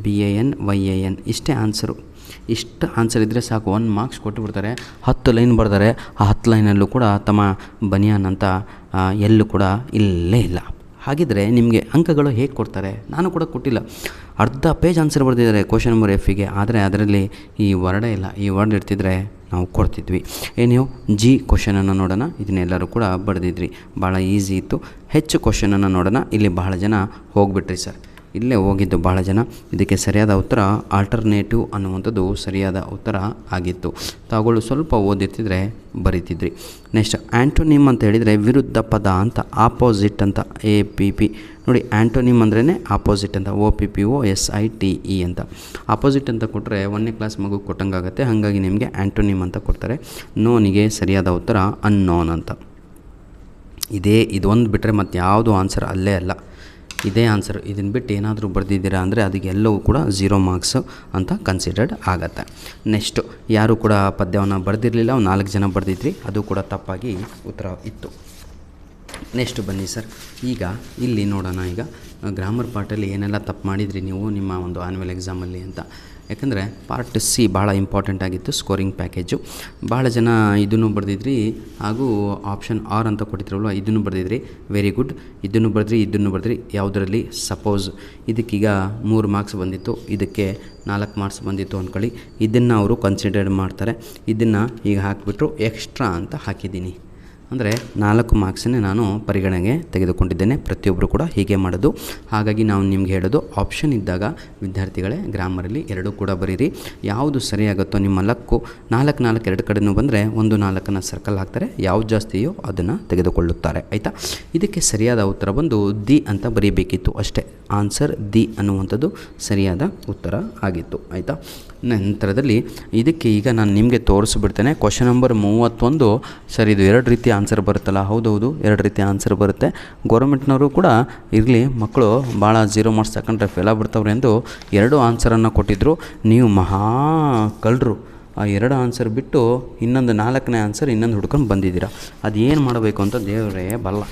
Speaker 1: BANYAN ಇಷ್ಟೇ ಆನ್ಸರು. ಇಷ್ಟು ಆನ್ಸರ್ ಇದ್ದರೆ ಸಾಕು, 1 ಮಾರ್ಕ್ಸ್ ಕೊಟ್ಟುಬಿಡ್ತಾರೆ. 10 ಲೈನ್ ಬರ್ತಾರೆ. ಆ 10 ಲೈನಲ್ಲೂ ಕೂಡ ತಮ್ಮ ಬನಿಯನ್ ಅಂತ ಎಲ್ಲೂ ಕೂಡ ಇಲ್ಲೇ ಇಲ್ಲ. ಹಾಗಿದ್ದರೆ ನಿಮಗೆ ಅಂಕಗಳು ಹೇಗೆ ಕೊಡ್ತಾರೆ? ನಾನು ಕೂಡ ಕೊಟ್ಟಿಲ್ಲ. ಅರ್ಧ ಪೇಜ್ ಆನ್ಸರ್ ಬರೆದಿದ್ದಾರೆ ಕ್ವಶನ್ ನಂಬರ್ Fಗೆ. ಆದರೆ ಅದರಲ್ಲಿ ಈ ವರ್ಡೇ ಇಲ್ಲ. ಈ ವರ್ಡ್ ಇರ್ತಿದ್ರೆ ನಾವು ಕೊಡ್ತಿದ್ವಿ. ಏನೇವು G ಕ್ವಶನನ್ನು ನೋಡೋಣ. ಇದನ್ನೆಲ್ಲರೂ ಕೂಡ ಬರೆದಿದ್ರಿ, ಭಾಳ ಈಸಿ ಇತ್ತು. ಹೆಚ್ಚು ಕ್ವಶನನ್ನು ನೋಡೋಣ. ಇಲ್ಲಿ ಬಹಳ ಜನ ಹೋಗಿಬಿಟ್ರಿ ಸರ್, ಇಲ್ಲೇ ಹೋಗಿದ್ದು ಭಾಳ ಜನ. ಇದಕ್ಕೆ ಸರಿಯಾದ ಉತ್ತರ ಆಲ್ಟರ್ನೇಟಿವ್ ಅನ್ನುವಂಥದ್ದು ಸರಿಯಾದ ಉತ್ತರ ಆಗಿತ್ತು. ತಾವುಗಳು ಸ್ವಲ್ಪ ಓದಿರ್ತಿದ್ರೆ ಬರೀತಿದ್ರಿ. ನೆಕ್ಸ್ಟ್, ಆ್ಯಂಟೋನಿಮ್ ಅಂತ ಹೇಳಿದರೆ ವಿರುದ್ಧ ಪದ ಅಂತ, ಆಪೋಸಿಟ್ ಅಂತ, APP ನೋಡಿ. ಆ್ಯಂಟೋನಿಮ್ ಅಂದ್ರೇ ಆಪೋಸಿಟ್ ಅಂತ, OPPOSITE ಅಂತ. ಆಪೋಸಿಟ್ ಅಂತ ಕೊಟ್ಟರೆ 1ನೇ ಕ್ಲಾಸ್ ಮಗು ಕೊಟ್ಟಂಗಾಗುತ್ತೆ. ಹಾಗಾಗಿ ನಿಮಗೆ ಆ್ಯಂಟೋನಿಮ್ ಅಂತ ಕೊಡ್ತಾರೆ. ನೋನಿಗೆ ಸರಿಯಾದ ಉತ್ತರ ಅನ್ನೋನ್ ಅಂತ. ಇದೊಂದು ಬಿಟ್ಟರೆ ಮತ್ತು ಯಾವುದು ಆನ್ಸರ್ ಅಲ್ಲೇ ಅಲ್ಲ. ಇದೇ ಆನ್ಸರ್. ಇದನ್ನು ಬಿಟ್ಟು ಏನಾದರೂ ಬರೆದಿದ್ದೀರಾ ಅಂದರೆ ಅದಕ್ಕೆಲ್ಲವೂ ಕೂಡ 0 ಮಾರ್ಕ್ಸು ಅಂತ ಕನ್ಸಿಡರ್ಡ್ ಆಗುತ್ತೆ. ನೆಕ್ಸ್ಟು ಯಾರು ಕೂಡ ಪದ್ಯವನ್ನು ಬರೆದಿರಲಿಲ್ಲ, 4 ಜನ ಬರೆದಿದ್ರಿ, ಅದು ಕೂಡ ತಪ್ಪಾಗಿ ಉತ್ತರ ಇತ್ತು. ನೆಕ್ಸ್ಟ್ ಬನ್ನಿ ಸರ್, ಈಗ ಇಲ್ಲಿ ನೋಡೋಣ. ಈಗ ಗ್ರಾಮರ್ ಪಾರ್ಟಲ್ಲಿ ಏನೆಲ್ಲ ತಪ್ಪು ಮಾಡಿದ್ರಿ ನೀವು ನಿಮ್ಮ ಒಂದು ಆ್ಯನ್ಯುವಲ್ ಎಕ್ಸಾಮಲ್ಲಿ ಅಂತ. ಯಾಕಂದರೆ ಪಾರ್ಟ್ ಸಿ ಭಾಳ ಇಂಪಾರ್ಟೆಂಟ್ ಆಗಿತ್ತು, ಸ್ಕೋರಿಂಗ್ ಪ್ಯಾಕೇಜು. ಭಾಳ ಜನ ಇದನ್ನು ಬರೆದಿದ್ರಿ, ಹಾಗೂ ಆಪ್ಷನ್ ಆರ್ ಅಂತ ಕೊಟ್ಟಿದ್ರಲ್ವ, ಇದನ್ನು ಬರೆದಿದ್ರಿ. Very good. ಇದನ್ನು ಬರೆದ್ರಿ ಯಾವುದರಲ್ಲಿ, ಸಪೋಸ್ ಇದಕ್ಕೀಗ 3 ಮಾರ್ಕ್ಸ್ ಬಂದಿತ್ತು, ಇದಕ್ಕೆ 4 ಮಾರ್ಕ್ಸ್ ಬಂದಿತ್ತು ಅಂದ್ಕೊಳ್ಳಿ. ಇದನ್ನು ಅವರು ಕನ್ಸಿಡರ್ ಮಾಡ್ತಾರೆ. ಇದನ್ನು ಈಗ ಹಾಕಿಬಿಟ್ರು ಎಕ್ಸ್ಟ್ರಾ ಅಂತ ಹಾಕಿದ್ದೀನಿ. ಅಂದರೆ 4 ಮಾರ್ಕ್ಸನ್ನೇ ನಾನು ಪರಿಗಣನೆಗೆ ತೆಗೆದುಕೊಂಡಿದ್ದೇನೆ. ಪ್ರತಿಯೊಬ್ಬರು ಕೂಡ ಹೀಗೆ ಮಾಡೋದು. ಹಾಗಾಗಿ ನಾವು ನಿಮ್ಗೆ ಹೇಳೋದು, ಆಪ್ಷನ್ ಇದ್ದಾಗ ವಿದ್ಯಾರ್ಥಿಗಳೇ ಗ್ರಾಮರಲ್ಲಿ 2 ಕೂಡ ಬರೀರಿ. ಯಾವುದು ಸರಿಯಾಗುತ್ತೋ ನಿಮ್ಮ ಲಕ್ಕು, 4 2 ಕಡೆನೂ ಬಂದರೆ 1 4 ಸರ್ಕಲ್ ಹಾಕ್ತಾರೆ. ಯಾವ್ದು ಜಾಸ್ತಿಯೋ ಅದನ್ನು ತೆಗೆದುಕೊಳ್ಳುತ್ತಾರೆ. ಆಯಿತಾ. ಇದಕ್ಕೆ ಸರಿಯಾದ ಉತ್ತರ ಬಂದು ದಿ ಅಂತ ಬರೀಬೇಕಿತ್ತು ಅಷ್ಟೇ. ಆನ್ಸರ್ ದಿ ಅನ್ನುವಂಥದ್ದು ಸರಿಯಾದ ಉತ್ತರ ಆಗಿತ್ತು. ಆಯಿತಾ. ನಂತರದಲ್ಲಿ ಇದಕ್ಕೆ ಈಗ ನಾನು ನಿಮಗೆ ತೋರಿಸ್ಬಿಡ್ತೇನೆ. Question number 31. ಸರ್, ಇದು 2 ರೀತಿಯ ಆನ್ಸರ್ ಬರುತ್ತಲ್ಲ? ಹೌದೌದು, 2 ರೀತಿಯ ಆನ್ಸರ್ ಬರುತ್ತೆ. ಗೌರ್ಮೆಂಟ್ನವರು ಕೂಡ ಇರಲಿ, ಮಕ್ಕಳು ಭಾಳ 0 ಮಾರ್ಕ್ಸ್ ತಗೊಂಡ್ರೆ ಫೇಲ್ ಆಗ್ಬಿಡ್ತಾವ್ರೆ ಎಂದು 2 ಆನ್ಸರನ್ನು ಕೊಟ್ಟಿದ್ದರು. ನೀವು ಮಹಾ ಕಳ್ಳರು. ಆ 2 ಆನ್ಸರ್ ಬಿಟ್ಟು ಇನ್ನೊಂದು 4ನೇ ಆನ್ಸರ್ ಇನ್ನೊಂದು ಹುಡ್ಕೊಂಡು ಬಂದಿದ್ದೀರಾ. ಅದು ಏನು ಮಾಡಬೇಕು ಅಂತ ದೇವರೇ ಬಲ್ಲ.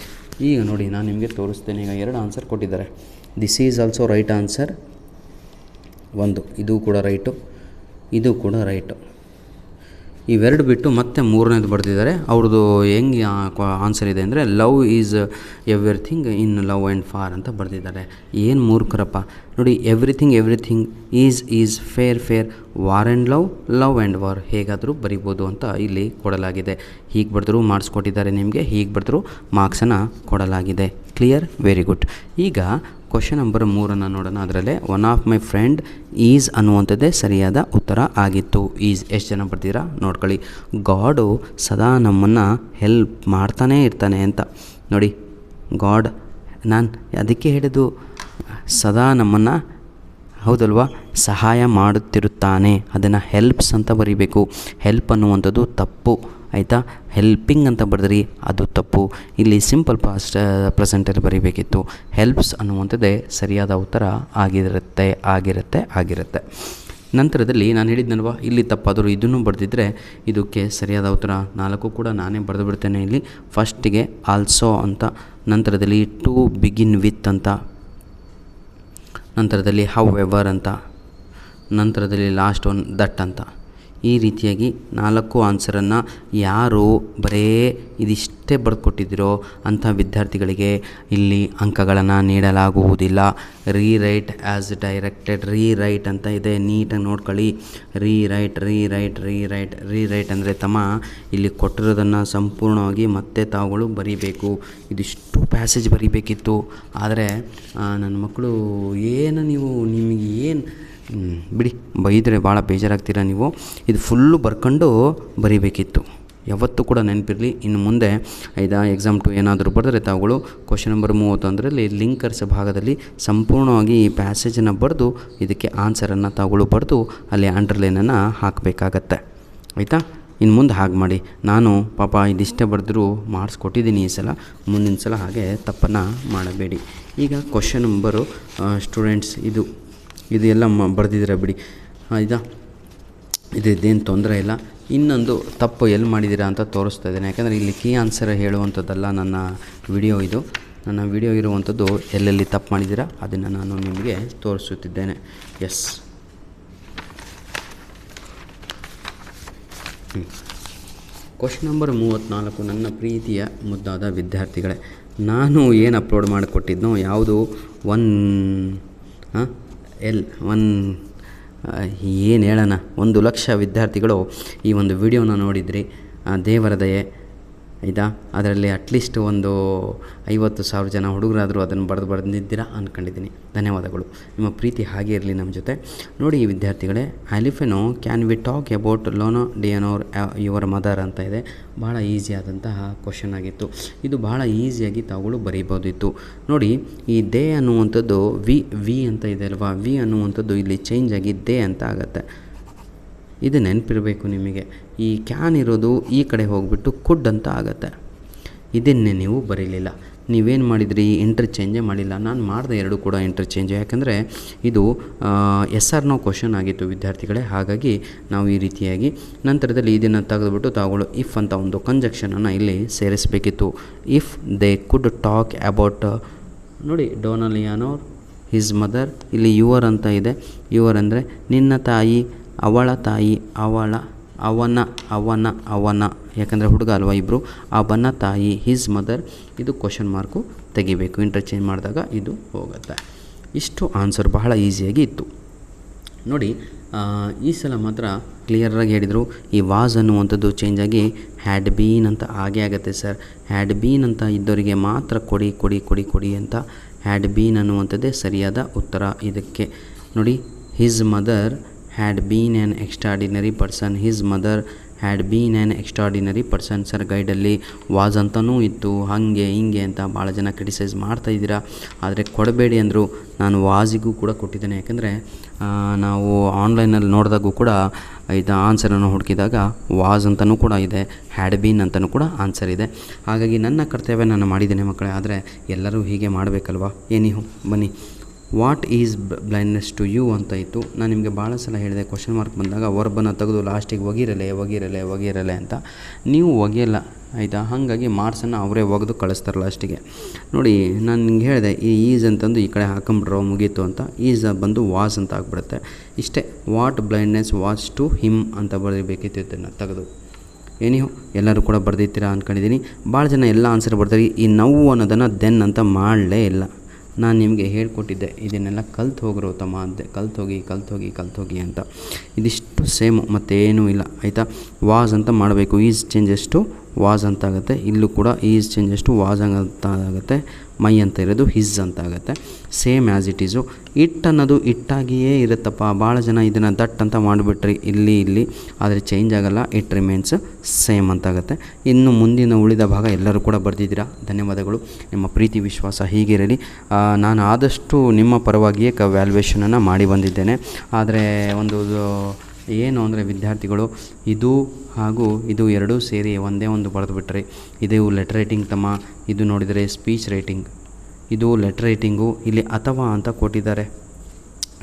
Speaker 1: ಈಗ ನೋಡಿ, ನಾನು ನಿಮಗೆ ತೋರಿಸ್ತೇನೆ. ಈಗ 2 ಆನ್ಸರ್ ಕೊಟ್ಟಿದ್ದಾರೆ. This is also right answer. ಒಂದು, ಇದು ಕೂಡ ರೈಟು, ಇದು ಕೂಡ ರೈಟು. ಇವೆರಡು ಬಿಟ್ಟು ಮತ್ತೆ 3ನೇದು ಬರೆದಿದ್ದಾರೆ. ಅವ್ರದ್ದು ಹೆಂಗೆ ಆನ್ಸರ್ ಇದೆ ಅಂದರೆ, love is everything in love and for ಅಂತ ಬರೆದಿದ್ದಾರೆ. ಏನು ಮೂರ್ಖರಪ್ಪ ನೋಡಿ. Everything is fair war and love and war ಹೇಗಾದರೂ ಬರಿಬೋದು ಅಂತ ಇಲ್ಲಿ ಕೊಡಲಾಗಿದೆ. ಹೀಗೆ ಬರೆದರೂ ಮಾರ್ಕ್ಸ್ ಕೊಟ್ಟಿದ್ದಾರೆ ನಿಮಗೆ, ಹೀಗೆ ಬರೆದರೂ ಮಾರ್ಕ್ಸನ್ನು ಕೊಡಲಾಗಿದೆ. ಕ್ಲಿಯರ್? Very good. ಈಗ ಕ್ವಶನ್ ನಂಬರ್ 3 ನೋಡೋಣ. ಅದರಲ್ಲೇ one of my friend is ಅನ್ನುವಂಥದ್ದೇ ಸರಿಯಾದ ಉತ್ತರ ಆಗಿತ್ತು. ಈಸ್ ಎಷ್ಟು ಜನ ಬರ್ತೀರಾ ನೋಡ್ಕೊಳ್ಳಿ. ಗಾಡು ಸದಾ ನಮ್ಮನ್ನು ಹೆಲ್ಪ್ ಮಾಡ್ತಾನೇ ಇರ್ತಾನೆ ಅಂತ ನೋಡಿ. ಗಾಡ್, ನಾನು ಅದಕ್ಕೆ ಹೇಳಿದ್ದು ಸದಾ ನಮ್ಮನ್ನು, ಹೌದಲ್ವಾ, ಸಹಾಯ ಮಾಡುತ್ತಿರುತ್ತಾನೆ. ಅದನ್ನು ಹೆಲ್ಪ್ಸ್ ಅಂತ ಬರೀಬೇಕು. ಹೆಲ್ಪ್ ಅನ್ನುವಂಥದ್ದು ತಪ್ಪು. ಆಯಿತಾ. ಹೆಲ್ಪಿಂಗ್ ಅಂತ ಬರೆದ್ರಿ, ಅದು ತಪ್ಪು. ಇಲ್ಲಿ ಸಿಂಪಲ್ ಪಾಸ್ಟ್ ಪ್ರೆಸೆಂಟಲ್ಲಿ ಬರೀಬೇಕಿತ್ತು. ಹೆಲ್ಪ್ಸ್ ಅನ್ನುವಂಥದ್ದೇ ಸರಿಯಾದ ಉತ್ತರ ಆಗಿರುತ್ತೆ. ನಂತರದಲ್ಲಿ ನಾನು ಹೇಳಿದ್ನಲ್ವ, ಇಲ್ಲಿ ತಪ್ಪಾದರೂ ಇದನ್ನು ಬರೆದಿದ್ದರೆ ಇದಕ್ಕೆ ಸರಿಯಾದ ಉತ್ತರ 4 ಕೂಡ ನಾನೇ ಬರೆದು ಬಿಡ್ತೇನೆ. ಇಲ್ಲಿ ಫಸ್ಟಿಗೆ ಆಲ್ಸೋ ಅಂತ, ನಂತರದಲ್ಲಿ ಟು ಬಿಗಿನ್ ವಿತ್ ಅಂತ, ನಂತರದಲ್ಲಿ ಹೌ ಎವರ್ ಅಂತ, ನಂತರದಲ್ಲಿ ಲಾಸ್ಟ್ ಒನ್ ದಟ್ ಅಂತ. ಈ ರೀತಿಯಾಗಿ 4 ಆನ್ಸರನ್ನು ಯಾರು ಬರೇ ಇದಿಷ್ಟೇ ಬರೆದುಕೊಟ್ಟಿದ್ದೀರೋ ಅಂಥ ವಿದ್ಯಾರ್ಥಿಗಳಿಗೆ ಇಲ್ಲಿ ಅಂಕಗಳನ್ನು ನೀಡಲಾಗುವುದಿಲ್ಲ. Rewrite as directed. ರೀರೈಟ್ ಅಂತ ಇದೆ, ನೀಟಾಗಿ ನೋಡ್ಕೊಳ್ಳಿ. ರೀರೈಟ್ ಅಂದರೆ ತಮ್ಮ ಇಲ್ಲಿ ಕೊಟ್ಟಿರೋದನ್ನು ಸಂಪೂರ್ಣವಾಗಿ ಮತ್ತೆ ತಾವುಗಳು ಬರೀಬೇಕು. ಇದಿಷ್ಟು ಪ್ಯಾಸೇಜ್ ಬರೀಬೇಕಿತ್ತು. ಆದರೆ ನನ್ನ ಮಕ್ಕಳು ನಿಮಗೆ ಏನು ಬಿಡಿ, ಬೈದರೆ ಭಾಳ ಬೇಜಾರಾಗ್ತೀರ ನೀವು. ಇದು ಫುಲ್ಲು ಬರ್ಕೊಂಡು ಬರೀಬೇಕಿತ್ತು. ಯಾವತ್ತೂ ಕೂಡ ನೆನಪಿರಲಿ. ಇನ್ನು ಮುಂದೆ ಎಕ್ಸಾಮ್ 2 ಏನಾದರೂ ಬರೆದ್ರೆ ತಾವುಗಳು ಕ್ವಶನ್ ನಂಬರ್ 31 ಲಿಂಕರ್ಸ್ ಭಾಗದಲ್ಲಿ ಸಂಪೂರ್ಣವಾಗಿ ಈ ಪ್ಯಾಸೇಜನ್ನು ಬರೆದು ಇದಕ್ಕೆ ಆನ್ಸರನ್ನು ತಾವುಗಳು ಬರೆದು ಅಲ್ಲಿ ಅಂಡರ್ಲೈನನ್ನು ಹಾಕಬೇಕಾಗತ್ತೆ. ಆಯಿತಾ. ಇನ್ನು ಮುಂದೆ ಹಾಗೆ ಮಾಡಿ. ನಾನು ಪಾಪ ಇದಿಷ್ಟೇ ಬರೆದ್ರೂ ಮಾರ್ಕ್ಸ್ ಕೊಟ್ಟಿದ್ದೀನಿ ಈ ಸಲ. ಮುಂದಿನ ಸಲ ಹಾಗೆ ತಪ್ಪನ್ನು ಮಾಡಬೇಡಿ. ಈಗ ಕ್ವಶನ್ ನಂಬರು ಸ್ಟೂಡೆಂಟ್ಸ್ ಇದು ಎಲ್ಲ ಬರೆದಿದ್ದೀರ ಬಿಡಿ. ಆಯಿತಾ. ಇದೇನು ತೊಂದರೆ ಇಲ್ಲ. ಇನ್ನೊಂದು ತಪ್ಪು ಎಲ್ಲಿ ಮಾಡಿದ್ದೀರಾ ಅಂತ ತೋರಿಸ್ತಾ ಇದ್ದೇನೆ. ಯಾಕಂದರೆ ಇಲ್ಲಿ ಕೀ ಆನ್ಸರ್ ಹೇಳುವಂಥದ್ದಲ್ಲ ನನ್ನ ವಿಡಿಯೋ ಇದು. ನನ್ನ ವಿಡಿಯೋ ಇರುವಂಥದ್ದು ಎಲ್ಲೆಲ್ಲಿ ತಪ್ಪು ಮಾಡಿದ್ದೀರಾ ಅದನ್ನು ನಾನು ನಿಮಗೆ ತೋರಿಸುತ್ತಿದ್ದೇನೆ. ಎಸ್. Question number 34. ನನ್ನ ಪ್ರೀತಿಯ ಮುದ್ದಾದ ವಿದ್ಯಾರ್ಥಿಗಳೇ, ನಾನು ಏನು ಅಪ್ಲೋಡ್ ಮಾಡಿಕೊಟ್ಟಿದ್ನೋ ಯಾವುದು ಏನು ಹೇಳೋಣ, 1 ಲಕ್ಷ ವಿದ್ಯಾರ್ಥಿಗಳು ಈ ಒಂದು ವಿಡಿಯೋನ ನೋಡಿದ್ರಿ. ದೇವರ ದಯೆ. ಆಯಿತಾ. ಅದರಲ್ಲಿ ಅಟ್ಲೀಸ್ಟ್ ಒಂದು 50,000 ಜನ ಹುಡುಗರಾದರೂ ಅದನ್ನು ಬರೆದಿದ್ದೀರಾ ಅಂದ್ಕೊಂಡಿದ್ದೀನಿ. ಧನ್ಯವಾದಗಳು. ನಿಮ್ಮ ಪ್ರೀತಿ ಹಾಗೆ ಇರಲಿ ನಮ್ಮ ಜೊತೆ. ನೋಡಿ ವಿದ್ಯಾರ್ಥಿಗಳೇ, ಆಲಿಫೆನೋ ಕ್ಯಾನ್ ವಿ ಟಾಕ್ ಅಬೌಟ್ ಲೋನೋ ಡಿಯನೋರ್ ಯುವರ್ ಮದರ್ ಅಂತ ಇದೆ. ಭಾಳ ಈಸಿಯಾದಂತಹ ಕ್ವಶನ್ ಆಗಿತ್ತು. ಇದು ಭಾಳ ಈಸಿಯಾಗಿ ತಾವುಗಳು ಬರೀಬೋದಿತ್ತು. ನೋಡಿ, ಈ ದೇ ಅನ್ನುವಂಥದ್ದು ವಿ ಅಂತ ಇದೆ ಅಲ್ವಾ. ವಿ ಅನ್ನುವಂಥದ್ದು ಇಲ್ಲಿ ಚೇಂಜ್ ಆಗಿ ದೇ ಅಂತ ಆಗುತ್ತೆ. ಇದು ನೆನಪಿರಬೇಕು ನಿಮಗೆ. ಈ ಕ್ಯಾನ್ ಇರೋದು ಈ ಕಡೆ ಹೋಗಿಬಿಟ್ಟು ಕುಡ್ ಅಂತ ಆಗುತ್ತೆ. ಇದನ್ನೇ ನೀವು ಬರೀಲಿಲ್ಲ. ನೀವೇನು ಮಾಡಿದ್ರಿ, ಇಂಟರ್ಚೇಂಜೇ ಮಾಡಿಲ್ಲ. ನಾನು ಮಾಡಿದೆ ಎರಡು ಕೂಡ ಇಂಟರ್ಚೇಂಜ್, ಯಾಕಂದರೆ ಇದು ಎಸ್ ಆರ್ ನೋ ಕ್ವಶನ್ ಆಗಿತ್ತು ವಿದ್ಯಾರ್ಥಿಗಳೇ. ಹಾಗಾಗಿ ನಾವು ಈ ರೀತಿಯಾಗಿ ನಂತರದಲ್ಲಿ ಇದನ್ನು ತೆಗೆದುಬಿಟ್ಟು ತಾವುಗಳು ಇಫ್ ಅಂತ ಒಂದು ಕಂಜಕ್ಷನನ್ನು ಇಲ್ಲಿ ಸೇರಿಸಬೇಕಿತ್ತು. If they could talk about, ನೋಡಿ ಡೊನಾಲಿಯಾನೋರ್ ಹಿಸ್ ಮದರ್, ಇಲ್ಲಿ ಯುವರ್ ಅಂತ ಇದೆ. ಯುವರ್ ಅಂದರೆ ನಿನ್ನ ತಾಯಿ, ಅವಳ ತಾಯಿ, ಅವನ ಯಾಕಂದರೆ ಹುಡುಗ ಅಲ್ವಾ ಇಬ್ಬರು, ಅವನ ತಾಯಿ, ಹಿಸ್ ಮದರ್, ಇದು ಕ್ವಶನ್ ಮಾರ್ಕು ತೆಗಿಬೇಕು. ಇಂಟರ್ಚೇಂಜ್ ಮಾಡಿದಾಗ ಇದು ಹೋಗುತ್ತೆ. ಇಷ್ಟು ಆನ್ಸರ್ ಬಹಳ ಈಸಿಯಾಗಿ ಇತ್ತು ನೋಡಿ. ಈ ಸಲ ಮಾತ್ರ ಕ್ಲಿಯರಾಗಿ ಹೇಳಿದರು. ಈ ವಾಸ್ ಅನ್ನುವಂಥದ್ದು ಚೇಂಜ್ ಆಗಿ ಹ್ಯಾಡ್ ಬೀನ್ ಅಂತ ಆಗೇ ಆಗುತ್ತೆ ಸರ್. ಹ್ಯಾಡ್ ಬೀನ್ ಅಂತ ಇದ್ದವರಿಗೆ ಮಾತ್ರ ಕೊಡಿ ಅಂತ. ಹ್ಯಾಡ್ ಬೀನ್ ಅನ್ನುವಂಥದ್ದೇ ಸರಿಯಾದ ಉತ್ತರ ಇದಕ್ಕೆ. ನೋಡಿ, his mother had been an extraordinary person. His mother had been an extraordinary person. Sir ಗೈಡಲ್ಲಿ ವಾಸ್ ಅಂತಲೂ ಇತ್ತು, ಹಾಗೆ ಹಿಂಗೆ ಅಂತ ಭಾಳ ಜನ ಕ್ರಿಟಿಸೈಸ್ ಮಾಡ್ತಾಯಿದ್ದೀರಾ. ಆದರೆ ಕೊಡಬೇಡಿ ಅಂದರು. ನಾನು ವಾಸಿಗೂ ಕೂಡ ಕೊಟ್ಟಿದ್ದೇನೆ, ಯಾಕಂದರೆ ನಾವು ಆನ್ಲೈನಲ್ಲಿ ನೋಡಿದಾಗೂ ಕೂಡ ಇದು ಆನ್ಸರನ್ನು ಹುಡುಕಿದಾಗ ವಾಸ್ ಅಂತಲೂ ಕೂಡ ಇದೆ, ಹ್ಯಾಡ್ ಬೀನ್ ಅಂತಲೂ ಕೂಡ ಆನ್ಸರ್ ಇದೆ. ಹಾಗಾಗಿ ನನ್ನ ಕರ್ತವ್ಯ ನಾನು ಮಾಡಿದ್ದೇನೆ ಮಕ್ಕಳೇ. ಆದರೆ ಎಲ್ಲರೂ ಹೀಗೆ ಮಾಡಬೇಕಲ್ವಾ? ಏನಿಹೋ ಬನ್ನಿ. What is blindness to you ಅಂತ ಇತ್ತು. ನಾನು ನಿಮಗೆ ಭಾಳ ಸಲ ಹೇಳಿದೆ, ಕ್ವಶನ್ ಮಾರ್ಕ್ ಬಂದಾಗ ವರ್ಬನ್ನು ತೆಗೆದು ಲಾಸ್ಟಿಗೆ ಒಗಿರಲೆ ಅಂತ. ನೀವು ಒಗೆಯಲ್ಲ ಆಯಿತಾ? ಹಾಗಾಗಿ ಮಾರ್ಕ್ಸನ್ನು ಅವರೇ ಒಗೆದು ಕಳಿಸ್ತಾರೆ ಲಾಸ್ಟಿಗೆ. ನೋಡಿ, ನಾನು ನಿಮ್ಗೆ ಹೇಳಿದೆ, ಈ ಈಸ್ ಅಂತಂದು ಈ ಕಡೆ ಹಾಕೊಂಬಿಟ್ರೋ ಮುಗೀತು ಅಂತ. ಈಸ್ ಬಂದು ವಾಸ್ ಅಂತ ಆಗಿಬಿಡುತ್ತೆ. ಇಷ್ಟೇ. What blindness was to him ಅಂತ ಬರೀಬೇಕಿತ್ತು ಇದನ್ನು ತೆಗೆದು. ಏನಿಹೋ ಎಲ್ಲರೂ ಕೂಡ ಬರೆದಿರ್ತೀರಾ ಅಂದ್ಕೊಂಡಿದ್ದೀನಿ. ಭಾಳ ಜನ ಎಲ್ಲ ಆನ್ಸರ್ ಬರ್ತಾರೆ. ಈ ನೋವು ಅನ್ನೋದನ್ನು ದೆನ್ ಅಂತ ಮಾಡಲೇ ಇಲ್ಲ. ನಾನು ನಿಮಗೆ ಹೇಳ್ಕೊಟ್ಟಿದ್ದೆ, ಇದನ್ನೆಲ್ಲ ಕಲ್ತು ಹೋಗ್ರು ತಮ್ಮ ಅಂತೆ, ಕಲ್ತೋಗಿ ಅಂತ. ಇದಿಷ್ಟು ಸೇಮು, ಮತ್ತೇನೂ ಇಲ್ಲ ಆಯಿತಾ? ವಾಸ್ ಅಂತ ಮಾಡಬೇಕು. ಈಸ್ ಚೇಂಜಸ್ ಟು ವಾಸ್ ಅಂತ ಆಗುತ್ತೆ. ಇಲ್ಲೂ ಕೂಡ ಈಸ್ ಚೇಂಜಸ್ ಟು ವಾಸ್ ಅಂತ ಆಗುತ್ತೆ. ಮೈ ಅಂತ ಇರೋದು ಹಿಸ್ ಅಂತ ಆಗುತ್ತೆ. Same as it Yesu. It ಅನ್ನೋದು ಇಟ್ಟಾಗಿಯೇ ಇರುತ್ತಪ್ಪ. ಭಾಳ ಜನ ಇದನ್ನು ದಟ್ ಅಂತ ಮಾಡಿಬಿಟ್ರಿ ಇಲ್ಲಿ, ಆದರೆ ಚೇಂಜ್ ಆಗೋಲ್ಲ. ಇಟ್ ರಿಮೇನ್ಸ್ ಸೇಮ್ ಅಂತ ಆಗುತ್ತೆ. ಇನ್ನು ಮುಂದಿನ ಉಳಿದ ಭಾಗ ಎಲ್ಲರೂ ಕೂಡ ಬರೆದಿದ್ದೀರಾ. ಧನ್ಯವಾದಗಳು. ನಿಮ್ಮ ಪ್ರೀತಿ ವಿಶ್ವಾಸ ಹೀಗಿರಲಿ. ನಾನು ಆದಷ್ಟು ನಿಮ್ಮ ಪರವಾಗಿಯೇ ವ್ಯಾಲ್ಯೂಯೇಷನನ್ನು ಮಾಡಿ ಬಂದಿದ್ದೇನೆ. ಆದರೆ ಒಂದು ಏನು ಅಂದರೆ ವಿದ್ಯಾರ್ಥಿಗಳು ಇದು ಹಾಗೂ ಇದು ಎರಡೂ ಸೇರಿ ಒಂದೇ ಒಂದು ಬರೆದು ಬಿಟ್ರಿ. ಇದು ಲೆಟರ್ ರೈಟಿಂಗ್ ತಮ್ಮ. ಇದು ನೋಡಿದರೆ ಸ್ಪೀಚ್ ರೈಟಿಂಗ್. ಇದು ಲೆಟರ್ ರೈಟಿಂಗು. ಇಲ್ಲಿ ಅಥವಾ ಅಂತ ಕೊಟ್ಟಿದ್ದಾರೆ.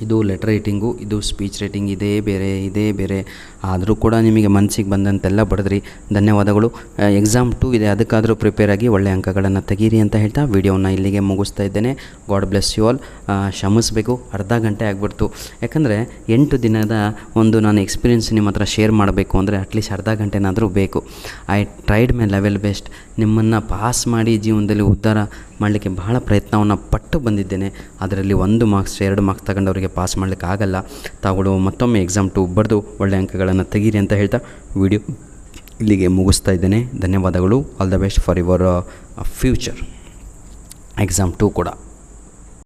Speaker 1: ಇದು ಲೆಟರ್ ರೈಟಿಂಗು, ಇದು ಸ್ಪೀಚ್ ರೈಟಿಂಗ್. ಇದೇ ಬೇರೆ ಆದರೂ ಕೂಡ ನಿಮಗೆ ಮನಸ್ಸಿಗೆ ಬಂದಂತೆಲ್ಲ ಬರೆದ್ರಿ. ಧನ್ಯವಾದಗಳು. ಎಕ್ಸಾಮ್ 2 ಇದೆ, ಅದಕ್ಕಾದರೂ ಪ್ರಿಪೇರ್ ಆಗಿ ಒಳ್ಳೆ ಅಂಕಗಳನ್ನು ತೆಗೀರಿ ಅಂತ ಹೇಳ್ತಾ ವಿಡಿಯೋನ ಇಲ್ಲಿಗೆ ಮುಗಿಸ್ತಾ ಇದ್ದೇನೆ. God bless you all. ಕ್ಷಮಿಸಬೇಕು, ಅರ್ಧ ಗಂಟೆ ಆಗಿಬಿಡ್ತು. ಯಾಕಂದರೆ 8 ದಿನದ ಒಂದು ನಾನು ಎಕ್ಸ್ಪೀರಿಯೆನ್ಸ್ ನಿಮ್ಮ ಹತ್ರ ಶೇರ್ ಮಾಡಬೇಕು ಅಂದರೆ ಅಟ್ಲೀಸ್ಟ್ ಅರ್ಧ ಗಂಟೆನಾದರೂ ಬೇಕು. I tried my level best. ನಿಮ್ಮನ್ನು ಪಾಸ್ ಮಾಡಿ ಜೀವನದಲ್ಲಿ ಉದ್ಧಾರ ಮಾಡಲಿಕ್ಕೆ ಬಹಳ ಪ್ರಯತ್ನವನ್ನು ಪಟ್ಟು ಬಂದಿದ್ದೇನೆ. ಅದರಲ್ಲಿ 1 ಮಾರ್ಕ್ಸ್ 2 ಮಾರ್ಕ್ಸ್ ತಗೊಂಡವರಿಗೆ ಪಾಸ್ ಮಾಡಲಿಕ್ಕೆ ಆಗಲ್ಲ. ತಾವುಗಳು ಮತ್ತೊಮ್ಮೆ ಎಕ್ಸಾಮ್ 2 ಬರೆದು ಒಳ್ಳೆ ಅಂಕಗಳನ್ನು ತೆಗೀರಿ ಅಂತ ಹೇಳ್ತಾ ವಿಡಿಯೋ ಇಲ್ಲಿಗೆ ಮುಗಿಸ್ತಾ ಇದ್ದೇನೆ. ಧನ್ಯವಾದಗಳು. All the best for your future. Exam 2 ಕೂಡ